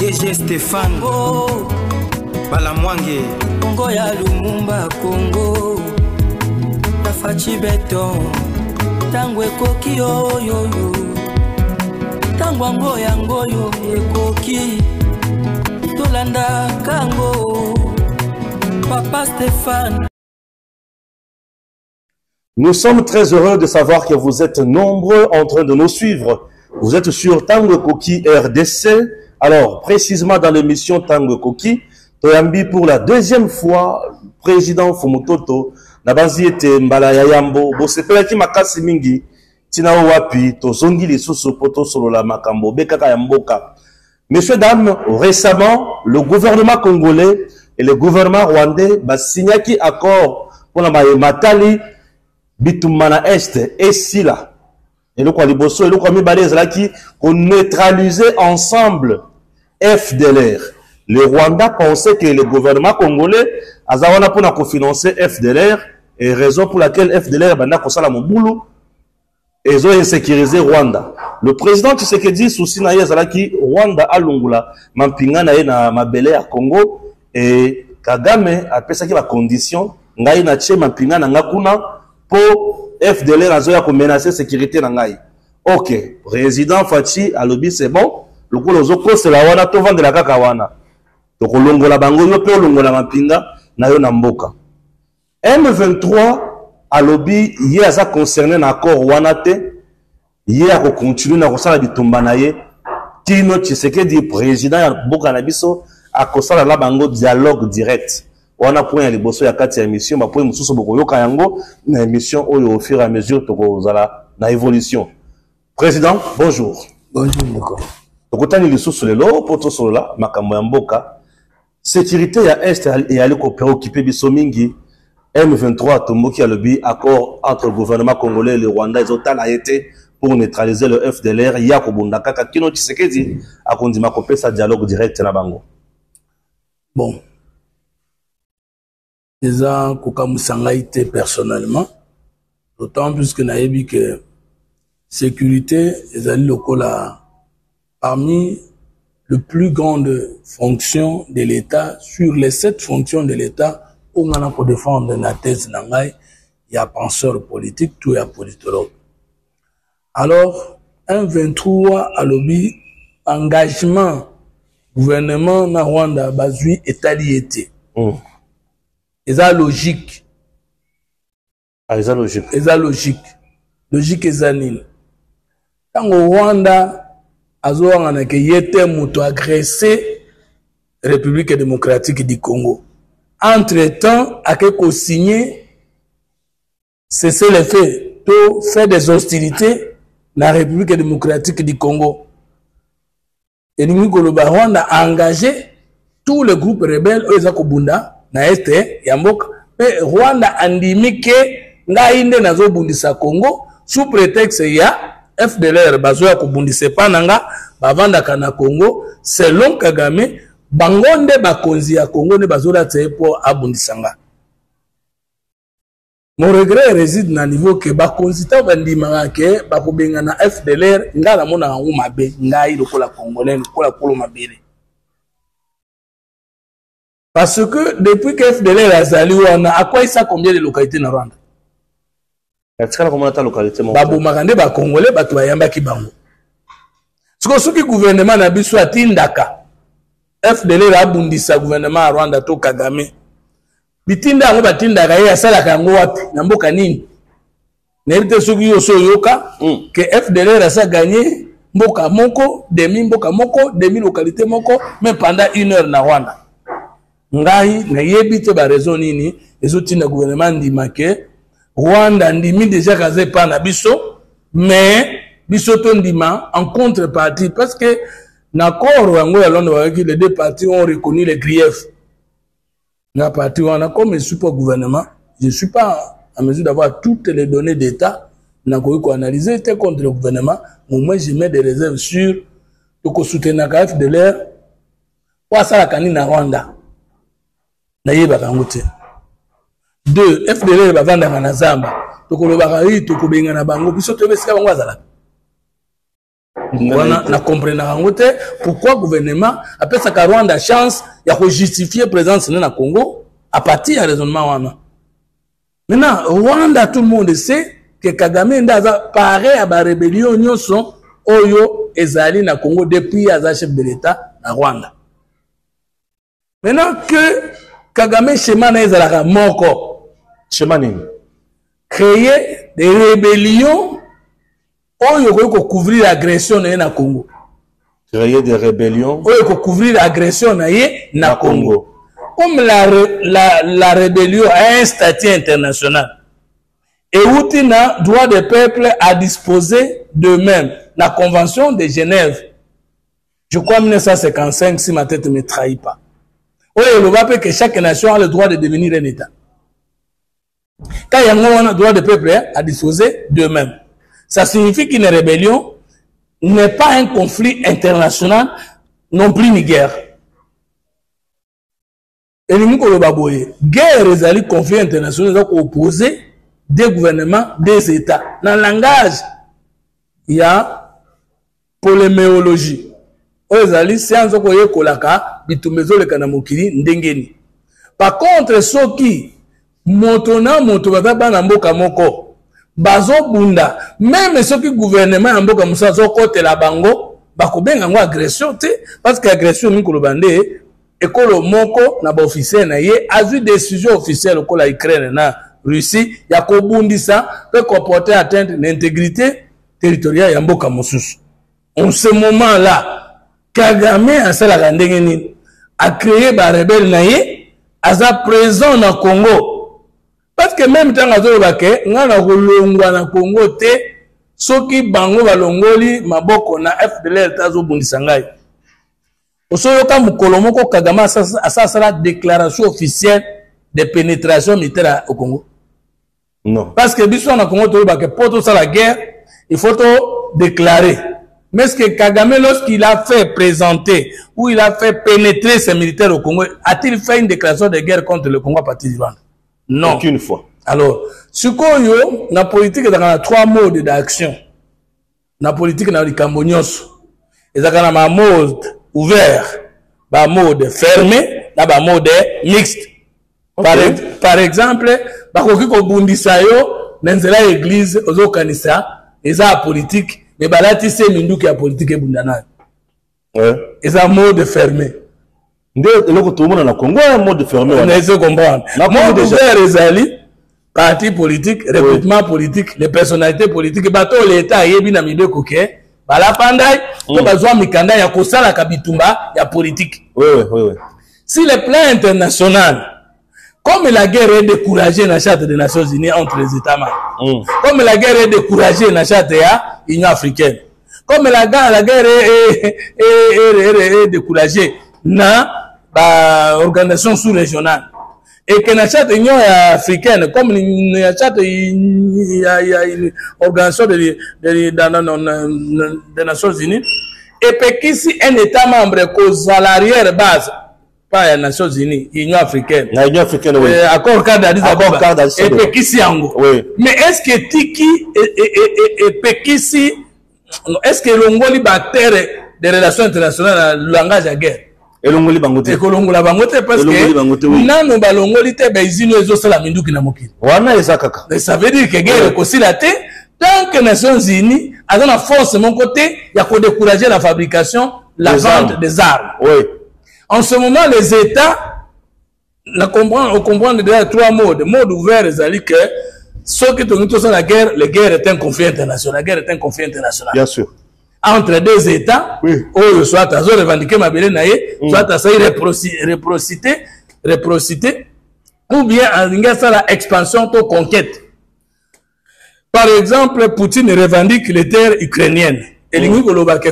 DG Stéphane Balamwange Congo ya Lumumba Congo Tafachi Beton Tangwe koki yo yo yo Tangwango yango yo ekoki Tolanda kango Papa Stéphane. Nous sommes très heureux de savoir que vous êtes nombreux en train de nous suivre. Vous êtes sur Tango Koki RDC. Alors, précisément dans l'émission Tango Koki, Toyambi pour la deuxième fois, président Fumutoto, Nabanzi ete mbala ya yambo, bosepela ki makasi mingi, tina wapi, to zongi li susu poto solo la makambo, bekaka yamboka. Messieurs, dames, récemment, le gouvernement congolais et le gouvernement rwandais ba signé qui accord pour la matali bitumana est et sila. Et le quoi liboso et le quoi mi balez là qui qu'on neutralisait ensemble FDLR. Le Rwanda pensait que le gouvernement congolais azawana pour na cofinancer FDLR et raison pour laquelle FDLR banda kosala moboulou et ils ont insécurisé Rwanda. Le président Tshisekedi souci na yezala qui Rwanda alungula mampinga na ye na mabele à Congo et Kagame a pesaki ba condition ngai na tche mampinga na ngakuna pour FDLR azoya ko menacer sécurité na ngai. OK, président Fachi alobi c'est bon, le ko lozoko c'est la wana to vendre la kaka wana. To ko longola bango yo pe longola mampinga na yo na mboka. M23 alobi ye aza concerné na accord wana te, ye a ko continuer na ko sala bitumba na ye. Tino Tshisekedi président ya mboka na biso a ko sala la bango dialogue direct. On a point à l'ébosso ya kati ya émission, ba point mususu boko yoka yango na émission au fur et à mesure toko zala na évolution. Président, bonjour. Bonjour Nico. Tokotani lisusu lelo poto solola makambo ya mboka. Sécurité ya est et ali ko préoccuper biso mingi. M23 tomboki a lobby accord entre le gouvernement congolais et le Rwanda ils ont été pour neutraliser le FDLR ya ko bundaka Kino Tshisekedi a kondima ko pesa dialogue direct na bango. Bon. Déjà, Kokamusangaïté personnellement, d'autant plus que naïbi que sécurité, les alliés locaux là, parmi les plus grandes fonctions de l'État, sur les 7 fonctions de l'État, on a pour défendre la thèse d'Angaï, il y a penseurs politiques, tout il y a politologue. Alors, un 23 à lobby, engagement, gouvernement, na Rwanda, basui, étaliété. Et ça logique. Ah, ça logique. Et ça logique. Logique et ça nil. Quand au Rwanda, on a que yete muto agressé République démocratique du Congo. Entre-temps, a que signé cesser les faits, tout faire des hostilités dans la République démocratique du Congo. Et nous, le Rwanda a engagé tous les groupes rebelles, eux, Zakobunda, na este ya mboka pe Rwanda andimi ke ngainde nazo bundisa Congo sous prétexte ya FDLR bazoya ko bundise pananga bavanda kana Congo selon Kagame bangonde bakonzi ya Congo ne bazola tsepo abundisanga. Mon regret réside na niveau que bakonzi ta bandima ke bakobenga na FDLR ngala mona nguma be ngai lokola congolais lokola kolo mabele. Parce que depuis que FDLR a sali, on a à quoi ça combien de localités dans Rwanda? Est-ce qu'il y a combien de localités? Babo Magande, ba Congolais, ba Toyamba ki bango. Ce que le gouvernement n'a biso atindaka. FDLR a bundisa gouvernement à Rwanda to Kagame. Bitinda ngo batindaka ya sala kango wapi na mboka nini? Nerite soki yo so yoka que FDLR a sa gagné mboka moko, demi localité moko, mais pendant 1 heure na Rwanda. Ngai na yebite ba raison nini ezotinda gouvernement ndima ke Rwanda ndimi déjà kazé pa na biso mais biso to ndima en contrepartie parce que l'accord yango ya Londres avec les deux parties ont reconnu les griefs. La partie on a comme je suis pas gouvernement, je suis pas en mesure d'avoir toutes les données d'état na ko analyser était contre le gouvernement, moi je mets des réserves sur to soutenir la FDLR pour ça la kanina Rwanda. Naïba kangote. 2. FDLR bavanda na Zamba. Tokolo bakari tokobenga na bango biso tobesika bango azala. na comprendre pourquoi gouvernement appelle ça Rwanda chance ya ko justifier présence na Congo à partir du raisonnement wana. Maintenant Rwanda tout le monde sait que Kagame ndaza paré à ba rébellion nyonso oyo ezali na Congo depuis aza chef de l'état na Rwanda. Maintenant que Kagame schéma na ezalaka moko schéma nini créer des rébellions oyo ko couvrir l'agression na Congo. Créer des rébellions oyo ko couvrir l'agression na Congo. Comme la rébellion a un statut international et où il a droit des peuples à disposer d'eux-mêmes, la convention de Genève, je crois 1955 si ma tête ne me trahit pas. On voit que chaque nation a le droit de devenir un État. Quand il y a un droit des peuples à disposer d'eux-mêmes, ça signifie qu'une rébellion n'est pas un conflit international, non plus une guerre. Et nous avons guerre est un conflit international opposé des gouvernements, des États. Dans le langage, il y a poléméologie. Par contre, ceux qui motona motoba bana mboka moko bazo bunda même ceux qui gouvernement mboka musa zo kote la bango bakobenga ngo agression te parce que agression ni kolobande ekolo moko na ba officiel na ye azu décision officielle ko la Ukraine na Russie ya kobundisa peut comporter atteinte à l'intégrité territoriale ya mboka mususu. En ce moment là Kagame a sala ndenge nini a créé ba rebelle na ye aza présent na Congo. Parce que même tant que ngana kolongwa na Congo te soki bango balongoli maboko na FDLR tazo bundisa ngai. Osoyoka mukolo moko Kagame asa la déclaration officielle de pénétration militaire au Congo. Non. Parce que biso na Congo to que pour tout ça la guerre, il faut tout déclarer. Mais ce que Kagame lorsqu'il a fait présenter ou il a fait pénétrer ses militaires au Congo, a-t-il fait une déclaration de guerre contre le Congo à partir du Rwanda? Non. Aucune fois. Alors, ce qu'on y a, la politique, il y a 3 modes d'action. La politique, il y a des cambonios. Il y a un mode ouvert, un mode fermé, un mode mixte. Okay. Par exemple, il y a une église, il y a une politique, mais il y a une politique. Il y a un mode fermé. Le Congo a un mode fermé. On essaie de comprendre. Mode ouvert, les partis politiques, recrutement politique, les personnalités politiques, bateau l'État, il y a des coquets, la pandai, il y a besoin mikanda, il y a kosa la kabitumba, il y a politique. Oui. Si le plan international, comme la guerre est découragée dans la Charte des Nations Unies entre les États membres, comme la guerre est découragée dans la Charte de l'Union africaine, comme la guerre est découragée dans l'organisation sous-régionale, et que la Charte de l'Union africaine, comme la Charte il y a une organisation des Nations Unies, et puis qu'ici un État membre cause à l'arrière-base, pas les Nations Unies, l'Union africaine. L'Union africaine, oui. Accord cadre d'Addis Abeba. Et Pekissi Ango. Oui. Mais est-ce que Tiki et Pekissi, est-ce que l'Ongoli bactère des relations internationales, le langage à guerre? Et l'Ongoli bangote. Et l'Ongoli bangote parce que non, bah l'Ongoli te baisino ezo sala minduki na mokili. Wana ezakaka. Ça veut dire que guerre est aussi la tête. Tant que les Nations Unies, à la force de mon côté, il y a qu'à décourager la fabrication, la vente des armes. Oui. En ce moment, les États, on comprend déjà 3 modes. Mode ouvert, c'est-à-dire que ceux qui tournent sur la guerre est un conflit international. La guerre est un conflit international. Bien sûr. Entre 2 États, oui. Ou soit à revendiquer ma belle naïe, soit à réprocité, ou bien à la expansion de conquête. Par exemple, Poutine revendique les terres ukrainiennes. Et la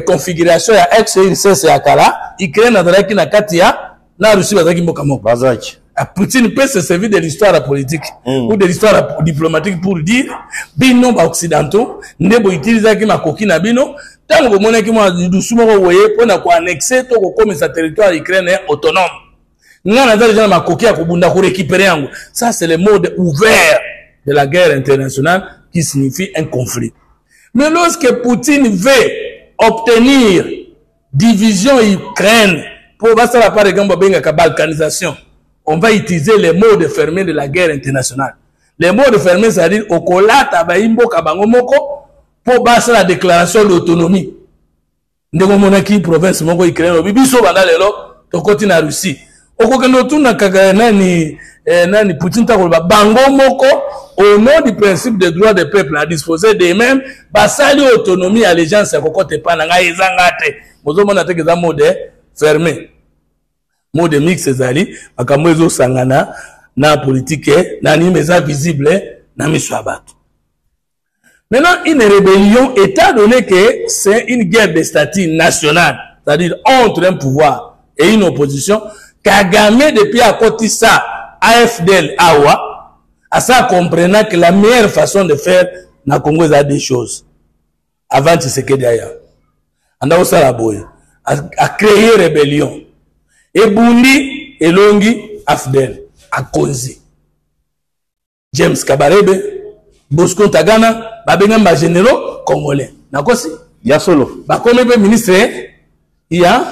configuration à ex-URSS et à Kala, Ukraine a dit na Katia, na Russie a dit Bazak. Poutine peut se servir de l'histoire politique ou de l'histoire diplomatique pour dire bino ba occidentaux ndebo utiliser ki makoki na bino tango mona ki mo dusumo ko woye pona ko annexer to ko comme sa territoire ukrainien autonome. Ngana za déjà makoki ya kubunda ko récupérer yango. Ça c'est le mode ouvert de la guerre internationale qui signifie un conflit. Mais lorsque Poutine veut obtenir division Ukraine pour ça par exemple la balkanisation, on va utiliser les mots de fermé de la guerre internationale. Les mots de fermé, c'est-à-dire au kolata baimbo kabangomoko pour passer la déclaration d'autonomie. Ndeko monaki province moko Ukraine bibiso banda lelo to koti na Russie. Okokendo tuna kaga nani Poutine ta koloba bango moko au nom du principe des droits des peuples à disposer d'eux-mêmes basali autonomie allégeance kokote pa na ngai ezangate. Mozo mona te keza mot de fermé. Mot de mix ezali makambo ezo sangana na politique na ni meza visible na miso abato. Maintenant, une rébellion, étant donné que c'est une guerre de statut national, c'est-à-dire entre un pouvoir et une opposition, Kagame, depuis à côté ça, AFDL, Awa, à ça comprenant que la meilleure façon de faire, na Congo, il y a des choses. Avant de se quéder ailleurs. On a aussi la boye. À créer rébellion. Et Bundi, et Longi, AFDL, à Konzi. James Kabarebe, Bosco Tagana, Babengamba généraux congolais. Nakosi? Ya solo. Bakome be ministre, il y a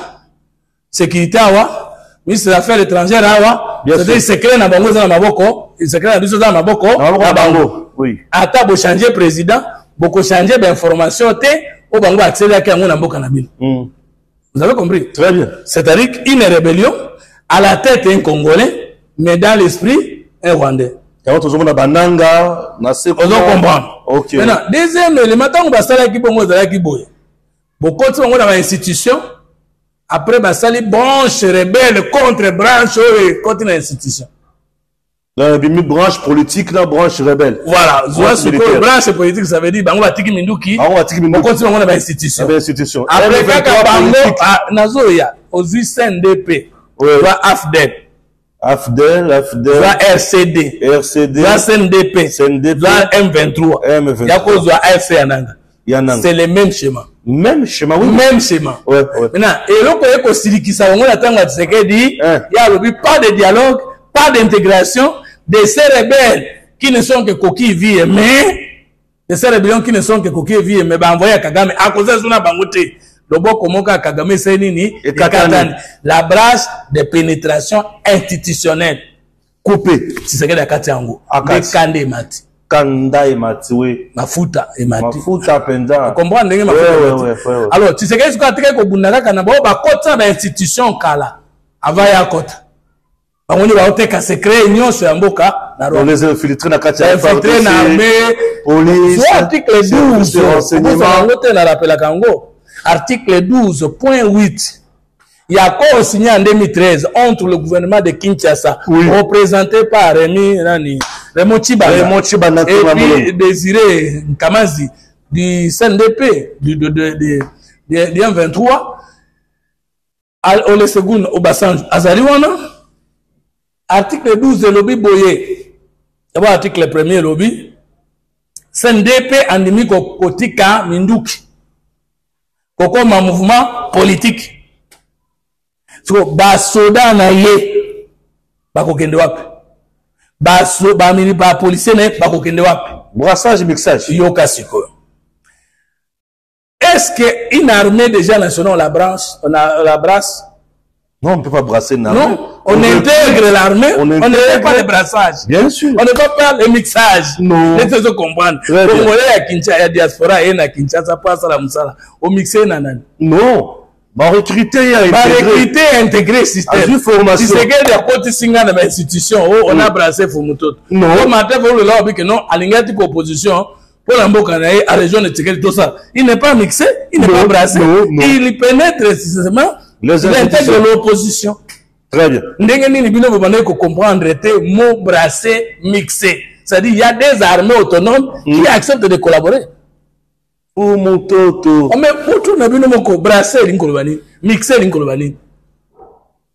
sécurité awa, ministre des Affaires étrangères awa, c'est secret na bango za maboko, secret na biso za maboko, na bango. Oui. Ata bo changer président, boko changer d'information te, o bango accéder à na mboka na bino. Vous avez compris? Très bien. C'est-à-dire une rébellion à la tête un Congolais, mais dans l'esprit un Rwandais. Quand on a bananga, na se comprendre. OK. Maintenant, deuxième élément, tant que basala ki bongo zala ki boye. Beaucoup de monde dans l'institution, après basali branche rebelle contre branche contre l'institution. La branche politique, la branche rebelle. Voilà, branche politique, ça veut dire bango batiki minduki. Bango batiki minduki. Beaucoup de monde dans l'institution. L'institution. Après kaka bango nazoya aux CNDP. Soit AFDEL. AFDEL, soit RCD, soit CNDP, soit M23. Yako soit AFC Yananga. C'est le même schéma. Même schéma, oui. Même schéma. Ouais. Maintenant, et là, quand on dit qu'il s'agit il y a pas de dialogue, pas d'intégration de ces rebelles qui ne sont que coquilles vides, mais de ces rébellions qui ne sont que coquilles vides, mais ben envoyer Kagame à cause de ça, bangoté. Kagame c'est nini la branche de pénétration institutionnelle coupée. C'est ce que la Katiango. Kande mati. Kanda et mati, oui. Mafuta et mati. Mafuta penda. Comprends ndenge mafuta. Alors, tu sais que ce que tu as dit bundaka kana ba kota ba institution kala. Ava ya kota. Bangoni ba oteka secret nyonso ya mboka na ro. On les infiltrer na Katia. Infiltrer na armée, police. Article 12 de renseignement. On la rappelle Kango. Article 12.8. Il y a encore signé en 2013 entre le gouvernement de Kinshasa, représenté par Raymond Tshibanda et puis Désiré Nkamazi du CNDP, du M23, au le second au bassin Azariwana. Article 12 de lobby Boye. D'abord, article 1er lobby. CNDP Andimiko Kotika Minduki. Koko ma mouvement politique. So basoda na ye bakokende wapi? Ba mini ba policier na bakokende wapi? Brassage mixage. Yoka siko. Est-ce que une armée déjà nationale la brasse? Non, on ne peut pas brasser une armée. Non, on intègre l'armée, on n'intègre pas le brassage. Bien sûr. On ne peut pas faire le mixage. Non. Laissez-vous comprendre. Congolais à Kinshasa, à diaspora, et à Kinshasa, pas à la Moussala. Au mixé, nanani. Non. Bah, recruter et intégrer système. Si c'est que des côtés singa dans l'institution, on a brassé Fumutot. Non. Au matin, vous le l'avez que non, à l'ingati opposition, pour l'ambocanaï, à la région de Tchèque, tout ça. Il n'est pas mixé, il n'est pas brassé. Il pénètre précisément. Il intègre l'opposition. Très bien. Vous comprendre mot brassé, mixé. C'est-à-dire, il y a des armées autonomes qui acceptent de collaborer. Oh mon toto. Mais pour tout le monde, brassé, mixé,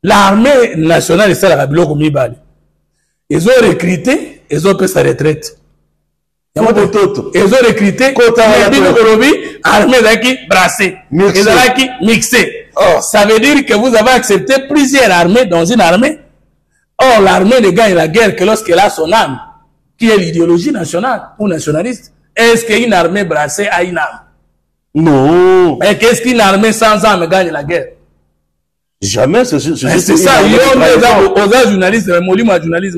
l'armée nationale est la Rabilo comme ils ont recruté, ils ont fait sa retraite. Ils ont recruté, armée qui brassé, qui mixé. Or, ça veut dire que vous avez accepté plusieurs armées dans une armée. Or, l'armée ne gagne la guerre que lorsqu'elle a son âme, qui est l'idéologie nationale ou nationaliste. Est-ce qu'une armée brassée a une âme? Non. Mais qu'est-ce qu'une armée sans armes gagne la guerre? Jamais. C'est ça. Il y a des journalistes, mais moi, journaliste,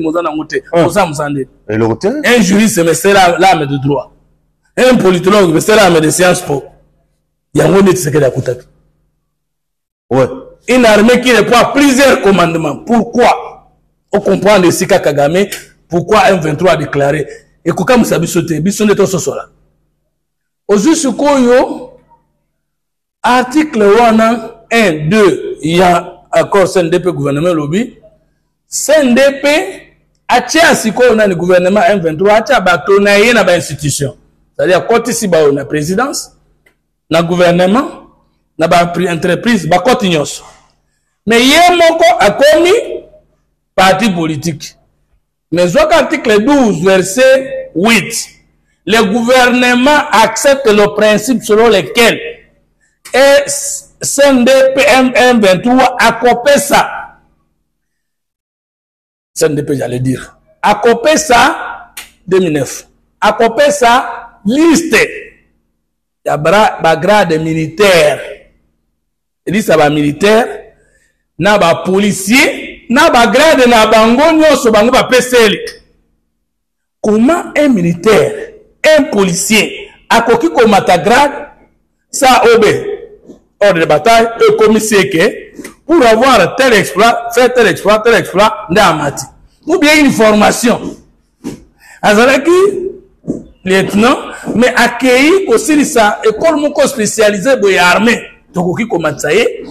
et le hôtel? Un juriste, mais c'est l'arme de droit. Un politologue, mais c'est l'arme de sciences po. Il y a un autre secret d'Akoutak. Ouais. Une armée qui reprend plusieurs commandements. Pourquoi? On comprend le Sika Kagame, pourquoi M23 a déclaré. Et pourquoi vous savez sauter? Bisson est au sol. Aujourd'hui, article 1, 2, il y a accord CNDP gouvernement lobby. CNDP a tia le gouvernement M23 a tia bateau na yé na ba institution. C'est-à-dire côté si ba na présidence, na gouvernement, na ba entreprise, ba côté nyos. Mais yé moko a commis parti politique. Mais article 12 verset 8. Le gouvernement accepte le principe selon lequel CNDP M23 a copé ça. CNDP, j'allais dire. A copé ça 2009. A copé ça liste. Il y a grade militaire. Liste ba militaire. Na ba policier. Na ba grade na bango nyoso bango ba PCL. Comment un militaire, un policier, a coquille comme grade, ça obé, ordre de bataille, et commissaire que, pour avoir tel exploit, faire tel exploit, d'amati. Ou bien une formation. Azalaki, lieutenant, mais accueilli aussi ça, école moko spécialisée pour l'armée. Donc, qui comme ça y est,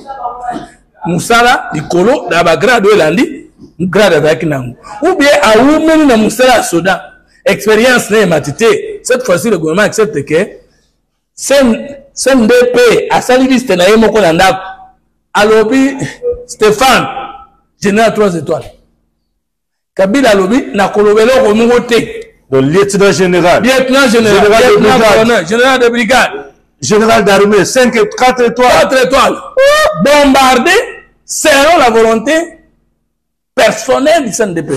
Moussala, Nicolo, d'aba grade de l'andi, grade avec Nango. Ou bien à Oumeni na Moussala Soda. Expérience n'est matité. Cette fois-ci, le gouvernement accepte que CNDP a sali liste na yemoko na ndako. Alobi Stéphane, général 3 étoiles. Kabila alobi na kolobelo komungote. Le lieutenant général. Lieutenant général, général de brigade. Général d'armée, 4 étoiles. 4 étoiles. Bombardé selon la volonté personnelle du CNDP.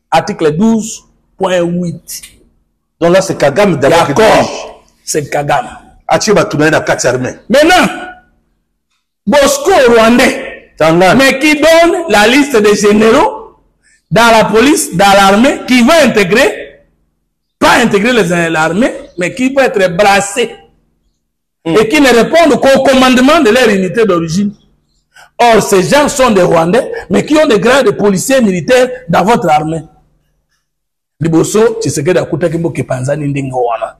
Article 12. 8. Donc là, c'est Kagame d'abord. D'accord. C'est Kagame. Maintenant, Bosco Rwandais, mais qui donne la liste des généraux dans la police, dans l'armée, qui veut intégrer, pas intégrer l'armée, mais qui peut être brassé et qui ne répondent qu'au commandement de leur unité d'origine. Or, ces gens sont des Rwandais, mais qui ont des grades de policiers militaires dans votre armée. Liboso, Tshisekedi akuta kimbo kipanzani ndingo wana.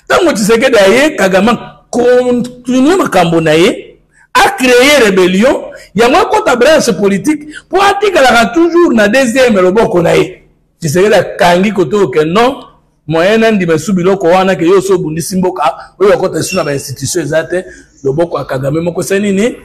Tango Tshisekedi aye, Kagame continue makambo na ye, a créé rébellion, ya mwa kota branche politique, pour atikala toujours na deuxième loboko na ye. Tshisekedi akangi koto ke non, moyena ndi mesubilo wana ke yo so bundisi mboka, oyo kota suna ba institution ezate, loboko a Kagame moko senini,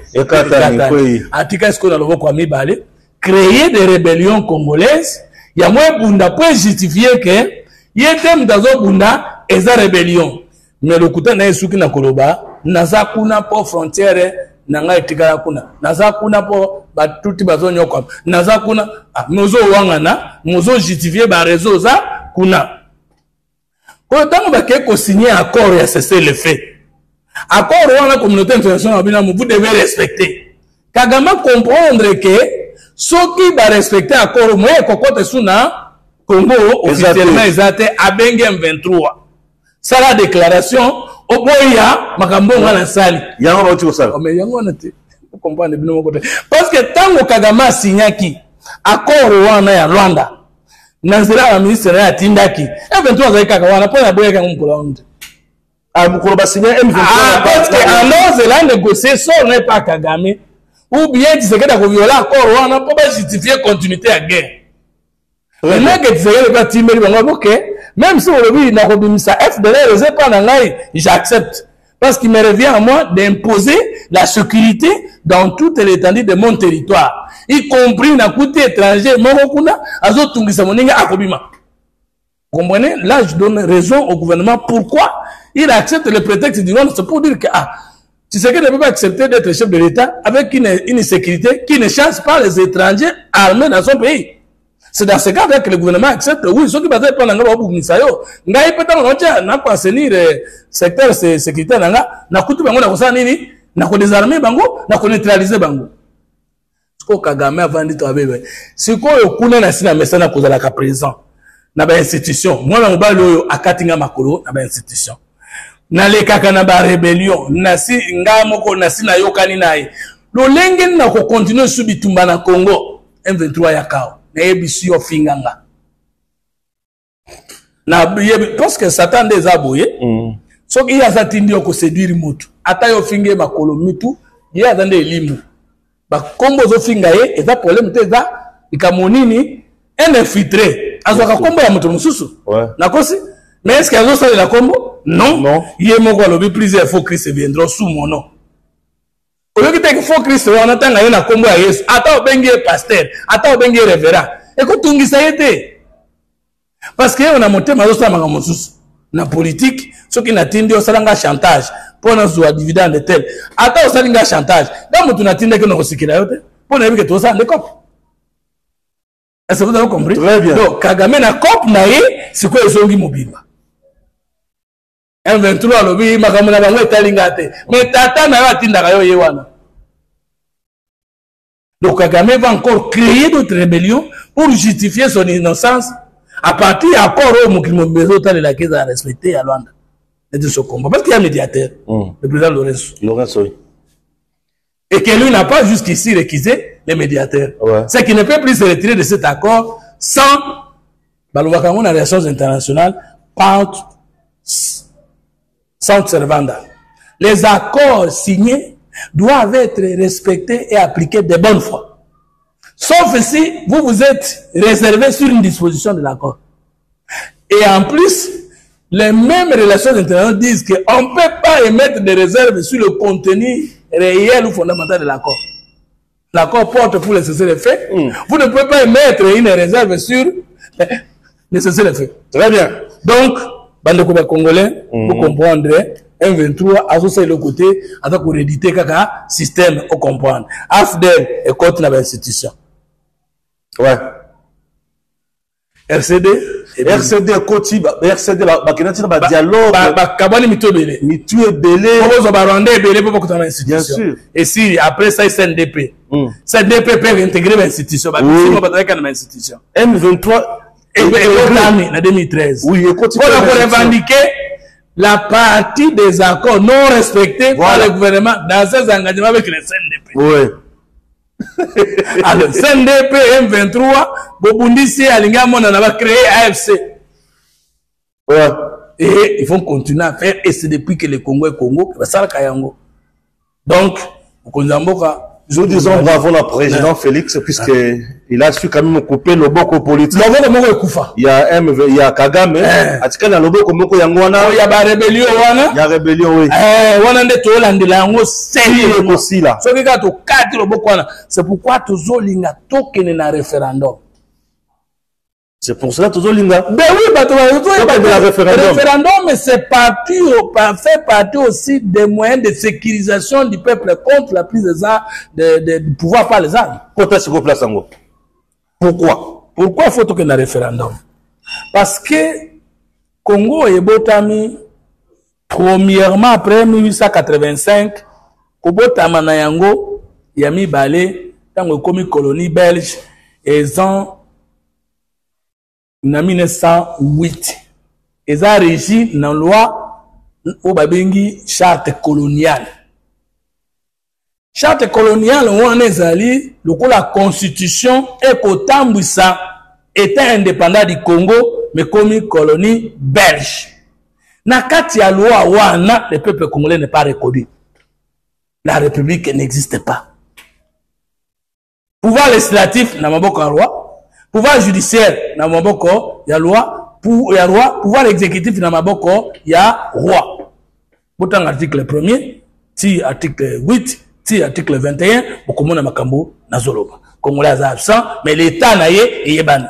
atika esko na loboko wa mibale, créer des rébellions congolaises. Il y a moins bunda pour justifier que il y a des mdazo bunda et za rébellion. Mais le kuta na yesuki na koloba naza kuna po frontière nanga etikala kuna naza kuna po batuti bazonyo kwa naza kuna mozo wangana mozo justifier ba réseau za kuna. Kwa tango ba ke ko signer accord ya cesser le fait. Accord wana communauté internationale bina vous devez respecter. Kagame comprendre que ceux qui va respecter l'accord, moi, Kokote Suna, Congo, officiellement, ils ont été à Bengem 23. Ça, la déclaration, au Boya, Makambo, on a sali. Yango, tu sais. Mais Yango, on a été. Vous comprenez bien mon côté. Parce que tant que Kagame a signé qui, accord Rwanda et Rwanda, Nanzira, la ministre, a Tindaki, M23, avec Kagame, pas la Boya Kagame. Ah, vous avez signé M23. Ah, parce que alors, c'est là négocié, ça, on n'est pas Kagame. Ou bien tu sais que tu as violé l'accord, on n'a pas justifié continuité à guerre. Maintenant que tu sais que tu as timé, même si on le dit, FDL, j'accepte. Parce qu'il me revient à moi d'imposer la sécurité dans toute l'étendue de mon territoire. Y compris dans le côté étranger, vous comprenez? Là, je donne raison au gouvernement. Pourquoi il accepte le prétexte du monde? C'est pour dire que, tu sais qu'il ne peut pas accepter d'être chef de l'État avec une sécurité qui ne chasse pas les étrangers armés dans son pays. C'est dans ce cas que le gouvernement accepte. Oui, ceux qui battent pas n'anga babu misayo. Ngai peta ngocha na kwa assainir secteur sécuritaire nanga na kutu bango na kosa nini na ko désarmer bango na ko neutraliser bango. Siko Kagame avandi to abebe. Siko yokuna na sina mesana kozala ka président na ba institution. Mwana mobali oyo akatinga makolo na ba institution. Na lekaka na ba rébellion na si ngamoko na sina yokani naye. Lolenge na ko continuer subitumba na Congo M23 ya kao. Na ebisi yo finganga. Na parce que Satan des aboye. So ki ya satindi yo ko séduire mutu. Ata yo finge makolo mitu, ya zande elimu. Ba kombo zo finga ye, eza problème te eza ikamonini un infiltré. Azo ka kombo ya mutu mususu. Na kosi? Mais est-ce que azo sali la kombo? Non. Non. Yé moko alobi plusieurs faux Christ viendront sous mon nom. Oyo ki teke faux Christ wana tanga ye na kombo ya Yesu. Ata obengi pasteur, ata obengi révérend. Ekotungisa yete. Parce que on a monté mazo sa manga mususu. Na politique, ce qui n'a tindi au salanga chantage. Pour nous avoir dividende de tel. Ata au salanga chantage. Dans mon tunatinde que nous recyclons yote. Pour nous dire que tout ça, les copes. Est-ce que vous avez compris? Très bien. Donc, Kagame na cop nae, c'est quoi les ongi mobimba? M23 lobi, makamuna bango etalingate. Mais tata na yatinda kayo yewana. Donc, Kagame va encore créer d'autres rébellions pour justifier son innocence. À partir d'accord au Mokimobezo, il a qu'à respecter à Luanda. Et de ce combat. Parce qu'il y a un médiateur, le président Lorenzo. Lorenzo, oui. Et que lui n'a pas jusqu'ici réquisé les médiateurs. Ouais. C'est qu'il ne peut plus se retirer de cet accord sans la relations internationales, sans servanda. Les accords signés doivent être respectés et appliqués de bonne foi. Sauf si vous vous êtes réservé sur une disposition de l'accord. Et en plus, les mêmes relations internationales disent qu'on ne peut pas émettre des réserves sur le contenu réel ou fondamental de l'accord. L'accord porte pour le cessez-le-feu. Vous ne pouvez pas émettre une réserve sur le cessez-le-feu. Très bien. Donc, bande congolais, vous comprendrez, M23 associé le côté, en tant qu'hérédité, kaka système, vous comprendre. AFDEL et contre l'institution. Ouais. RCD Koti, RCD la dialogue. Kabani mitobele. Mitobele. Ozo barande bele pour que institution. Bien sûr. Et si après ça SNDP. SNDP peut intégrer l'institution. Ba bisimo bataka na institution. M23 et en 2013. Oui, Koti. Pour revendiquer la partie des accords non respectés par le gouvernement dans ses engagements avec le SNDP. Oui. Alors, CNDP M23, Bobundisi Alingamo n'a créé AFC. Ouais. Et ils vont continuer à faire, et c'est depuis que le Congo est Congo, que ça le Kayango. Donc, nous disons bravo au président Félix, puisqu'il a su quand même couper le boko politique. Il y a Kagame, il y a le boko moko yangwana. Il y a rébellion wana. Il y a rébellion, oui. Wana nde to landela yango sérieux aussi là. Ce qui est au cadre boko wana. C'est pourquoi tous linga tokene na référendum. C'est pour cela tous linga. Ben oui, le référendum, c'est fait partie aussi des moyens de sécurisation du peuple contre la prise du pouvoir par les armes. Pourquoi? Pourquoi faut qu'il y ait un référendum? Parce que Congo est botami premièrement après 1885, Kobotama na yango yami balé tango komi colonie belge et en 1908. Ils ont régi dans la loi au Babengi charte coloniale. Charte coloniale, on est allé, la constitution est qu'autant ça était indépendant du Congo, mais comme colonie belge. Nakati ya loi wana, le peuple congolais n'est pas reconnu. La République n'existe pas. Pouvoir législatif n'a pas de loi. Pouvoir judiciaire na maboko ya loi, pouvoir exécutif na maboko ya roi. Botan article 1er, ti article 8, ti article 21, bokomona makambo na zoloba. Congolais za absent, mais l'état na ye yebani.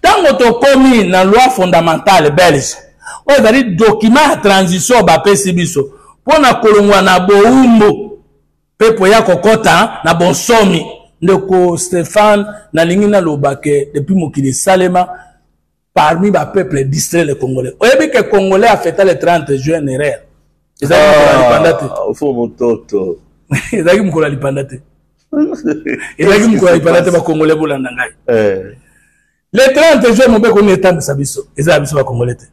Tango to komi na loi fondamentale belge, o ezali document ya transition ba pesi biso pona kolongwa na boumbo pepo ya kokota na bonsomi. ndeko Stéphane nalingi na lobake depuis mokili salema parmi ba peuple distrait les Congolais. Oyebi que Congolais a fêté le 30 juin nerel. Ezaki mkolali faut mototo. Ezaki mkolali pandate. Ezaki mkolali pandate ba Congolais bolanda ngai. Le 30 juin mobeko ne tambisa biso. Ezaki biso ba Congolais te.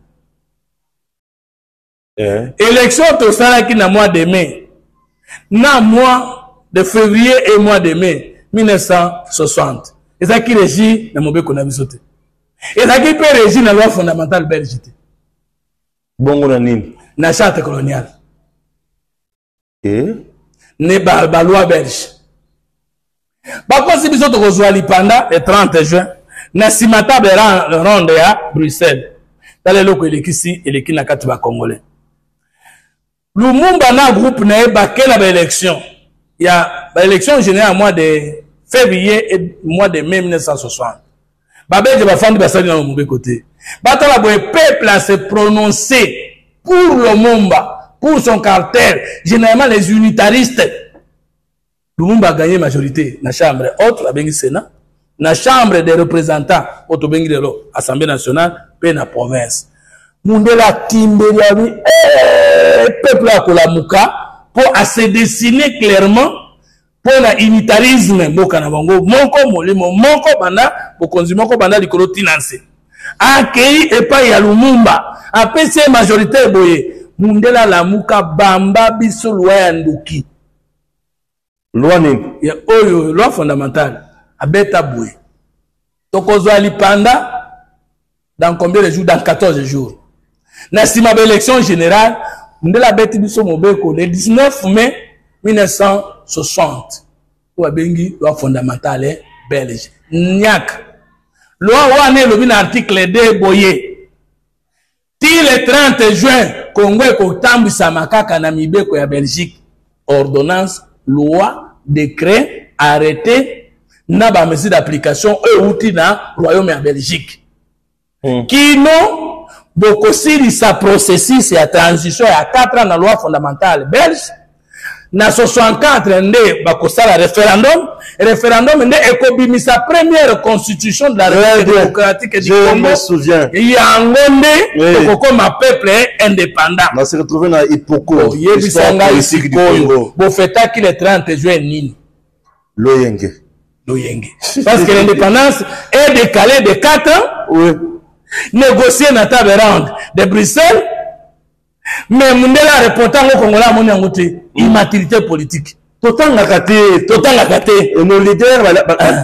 Élection to salaki na mois de mai. Na mois de février et mois de mai 1960. Ezaki régi na mobeko na biso te. Ezaki pe régi na loi fondamentale belge te. Bongo na nini? Na charte coloniale. Ne ba loi belge. Bakosi biso to kozwa lipanda le 30 juin na simatable ronde ya Bruxelles. Tale loko elekisi eleki na kati ba Congolais. Lumumba na groupe na bakela ba élection. Il y a ba élection générale mois de février et mois de mai 1960. Babé ba fandi ba sali na mauvais côté. Batala boye peuple a se prononcer pour Lumumba, pour son cartel, généralement les unitaristes. Lumumba a gagné majorité na chambre haute la bengi Sénat, na chambre des représentants auto bengi de l'Assemblée nationale pe na province. Mundela timbelia bi peuple a kolamuka pour à se dessiner clairement pour la unitarisme mboka na bango moko molimo moko banda bokonzi moko banda likolo tinanse akei epa ya Lumumba apese majorité boye mundela lamuka bamba biso loi ya nduki loi nini ya oyo loi fondamentale abeta boye tokozwa lipanda dans combien de jours? Dans 14 jours. Na sima ba élection générale mundela beti biso mobeko le 19 mai 1960 ou abengi loi fondamentale belge nyak loi wane lobi na article 2 boye ti le 30 juin Congo ko tambisa makaka na mibeko ya Belgique ordonnance loi décret arrêté na ba mesure d'application outi na royaume ya Belgique kino bokosiri sa processus ya transition ya 4 ans na loi fondamentale belge na 64 nde bakosala référendum nde ekobimisa première constitution de la République démocratique du Congo. Je me souviens. Yango nde kokoma peuple indépendant. On se retrouver na Ipoko. Yebisanga isikoyo. Bo fetaki le 30 juin nini? Loyenge. Parce que l'indépendance est décalée de 4 ans. Oui. Négocier na table ronde de Bruxelles. Mais Mundela répondant au Congolais à mon yangote, immaturité politique. Totanga kate. Et nos leaders,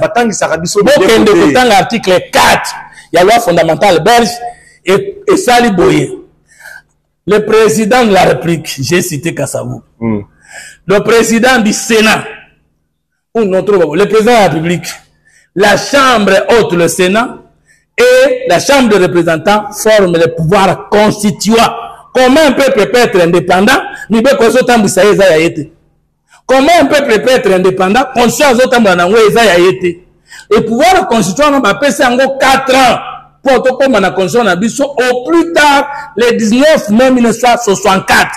batang sarabiso. Bokende totanga article 4. Il y a la loi fondamentale belge et Sali Boye. Le président de la République, j'ai cité Kassavou. Le président du Sénat, ou notre, le président de la République, la Chambre haute, le Sénat, et la Chambre des représentants forment le pouvoir constituant. Comment un peuple peut être indépendant? Comment un peuple peut être indépendant? Conscience et pouvoir constituant on appelle ça 4 ans pour tout comme la constitution au plus tard le 19 mai 1964.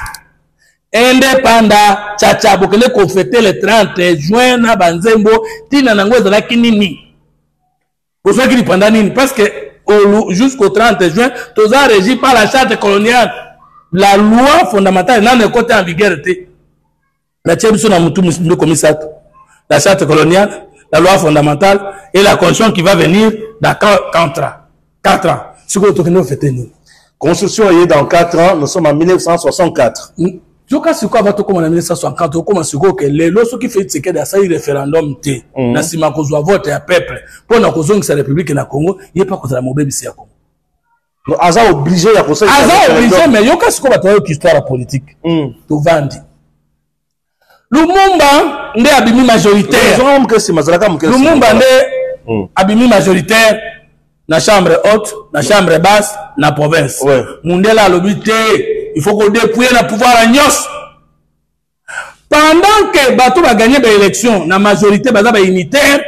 Indépendant tchatcha bokele ko fêter le 30 juin na banzembo tina nango ezala kinini. Pour ceux qui dépendent nini parce que jusqu'au 30 juin tous a régi par la charte coloniale. La loi fondamentale n'a pas été en vigueur. La charte coloniale, la loi fondamentale et la constitution qui va venir dans 4 ans. Ce que nous faisons. Constitution est dans 4 ans, nous sommes en 1964. Je crois que va tout comme en 1964, comme ce que les lois qui fait que dans ce référendum, na sima kozwa vote ya peuple pour na kozonga sa république na Congo, il n'y a pas contre la mobile ici à Congo. Non, Aza obligé à conseiller. Aza obligé, mais yoka siko batoyo histoire politique. To vandi. Lumumba nde abimi majoritaire. Lumumba nde abimi majoritaire na chambre haute, na chambre basse, na province. Mundela lobité, il faut qu'on dépouille le pouvoir à Nyos. Pendant que Batou va gagner l'élection, la majorité baza ba unitaire,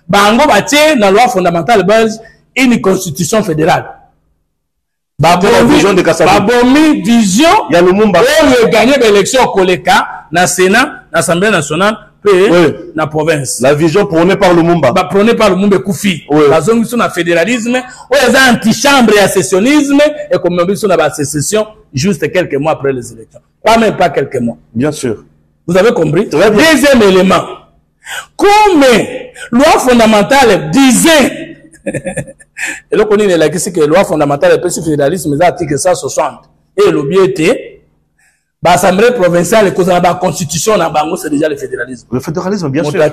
bango batie na loi fondamentale belge une constitution fédérale. Babomi vision, ya Lumumba. On veut gagner l'élection au Koleka, na Sénat, l'Assemblée nationale, la province. La vision prônée par Lumumba. Prônée par Lumumba Koufi. La zone sur le fédéralisme, où il y a anti-chambre et accessionnisme, et comme on dit sur la sécession, juste quelques mois après les élections. Pas quelques mois. Bien sûr. Vous avez compris? Très bien. Deuxième élément. Comme loi fondamentale disait, et là, on dit que la loi fondamentale est sur le fédéralisme, c'est l'article 160. Et le biais était, l'Assemblée provinciale, la constitution, c'est déjà le fédéralisme. Le fédéralisme, bien sûr. Bien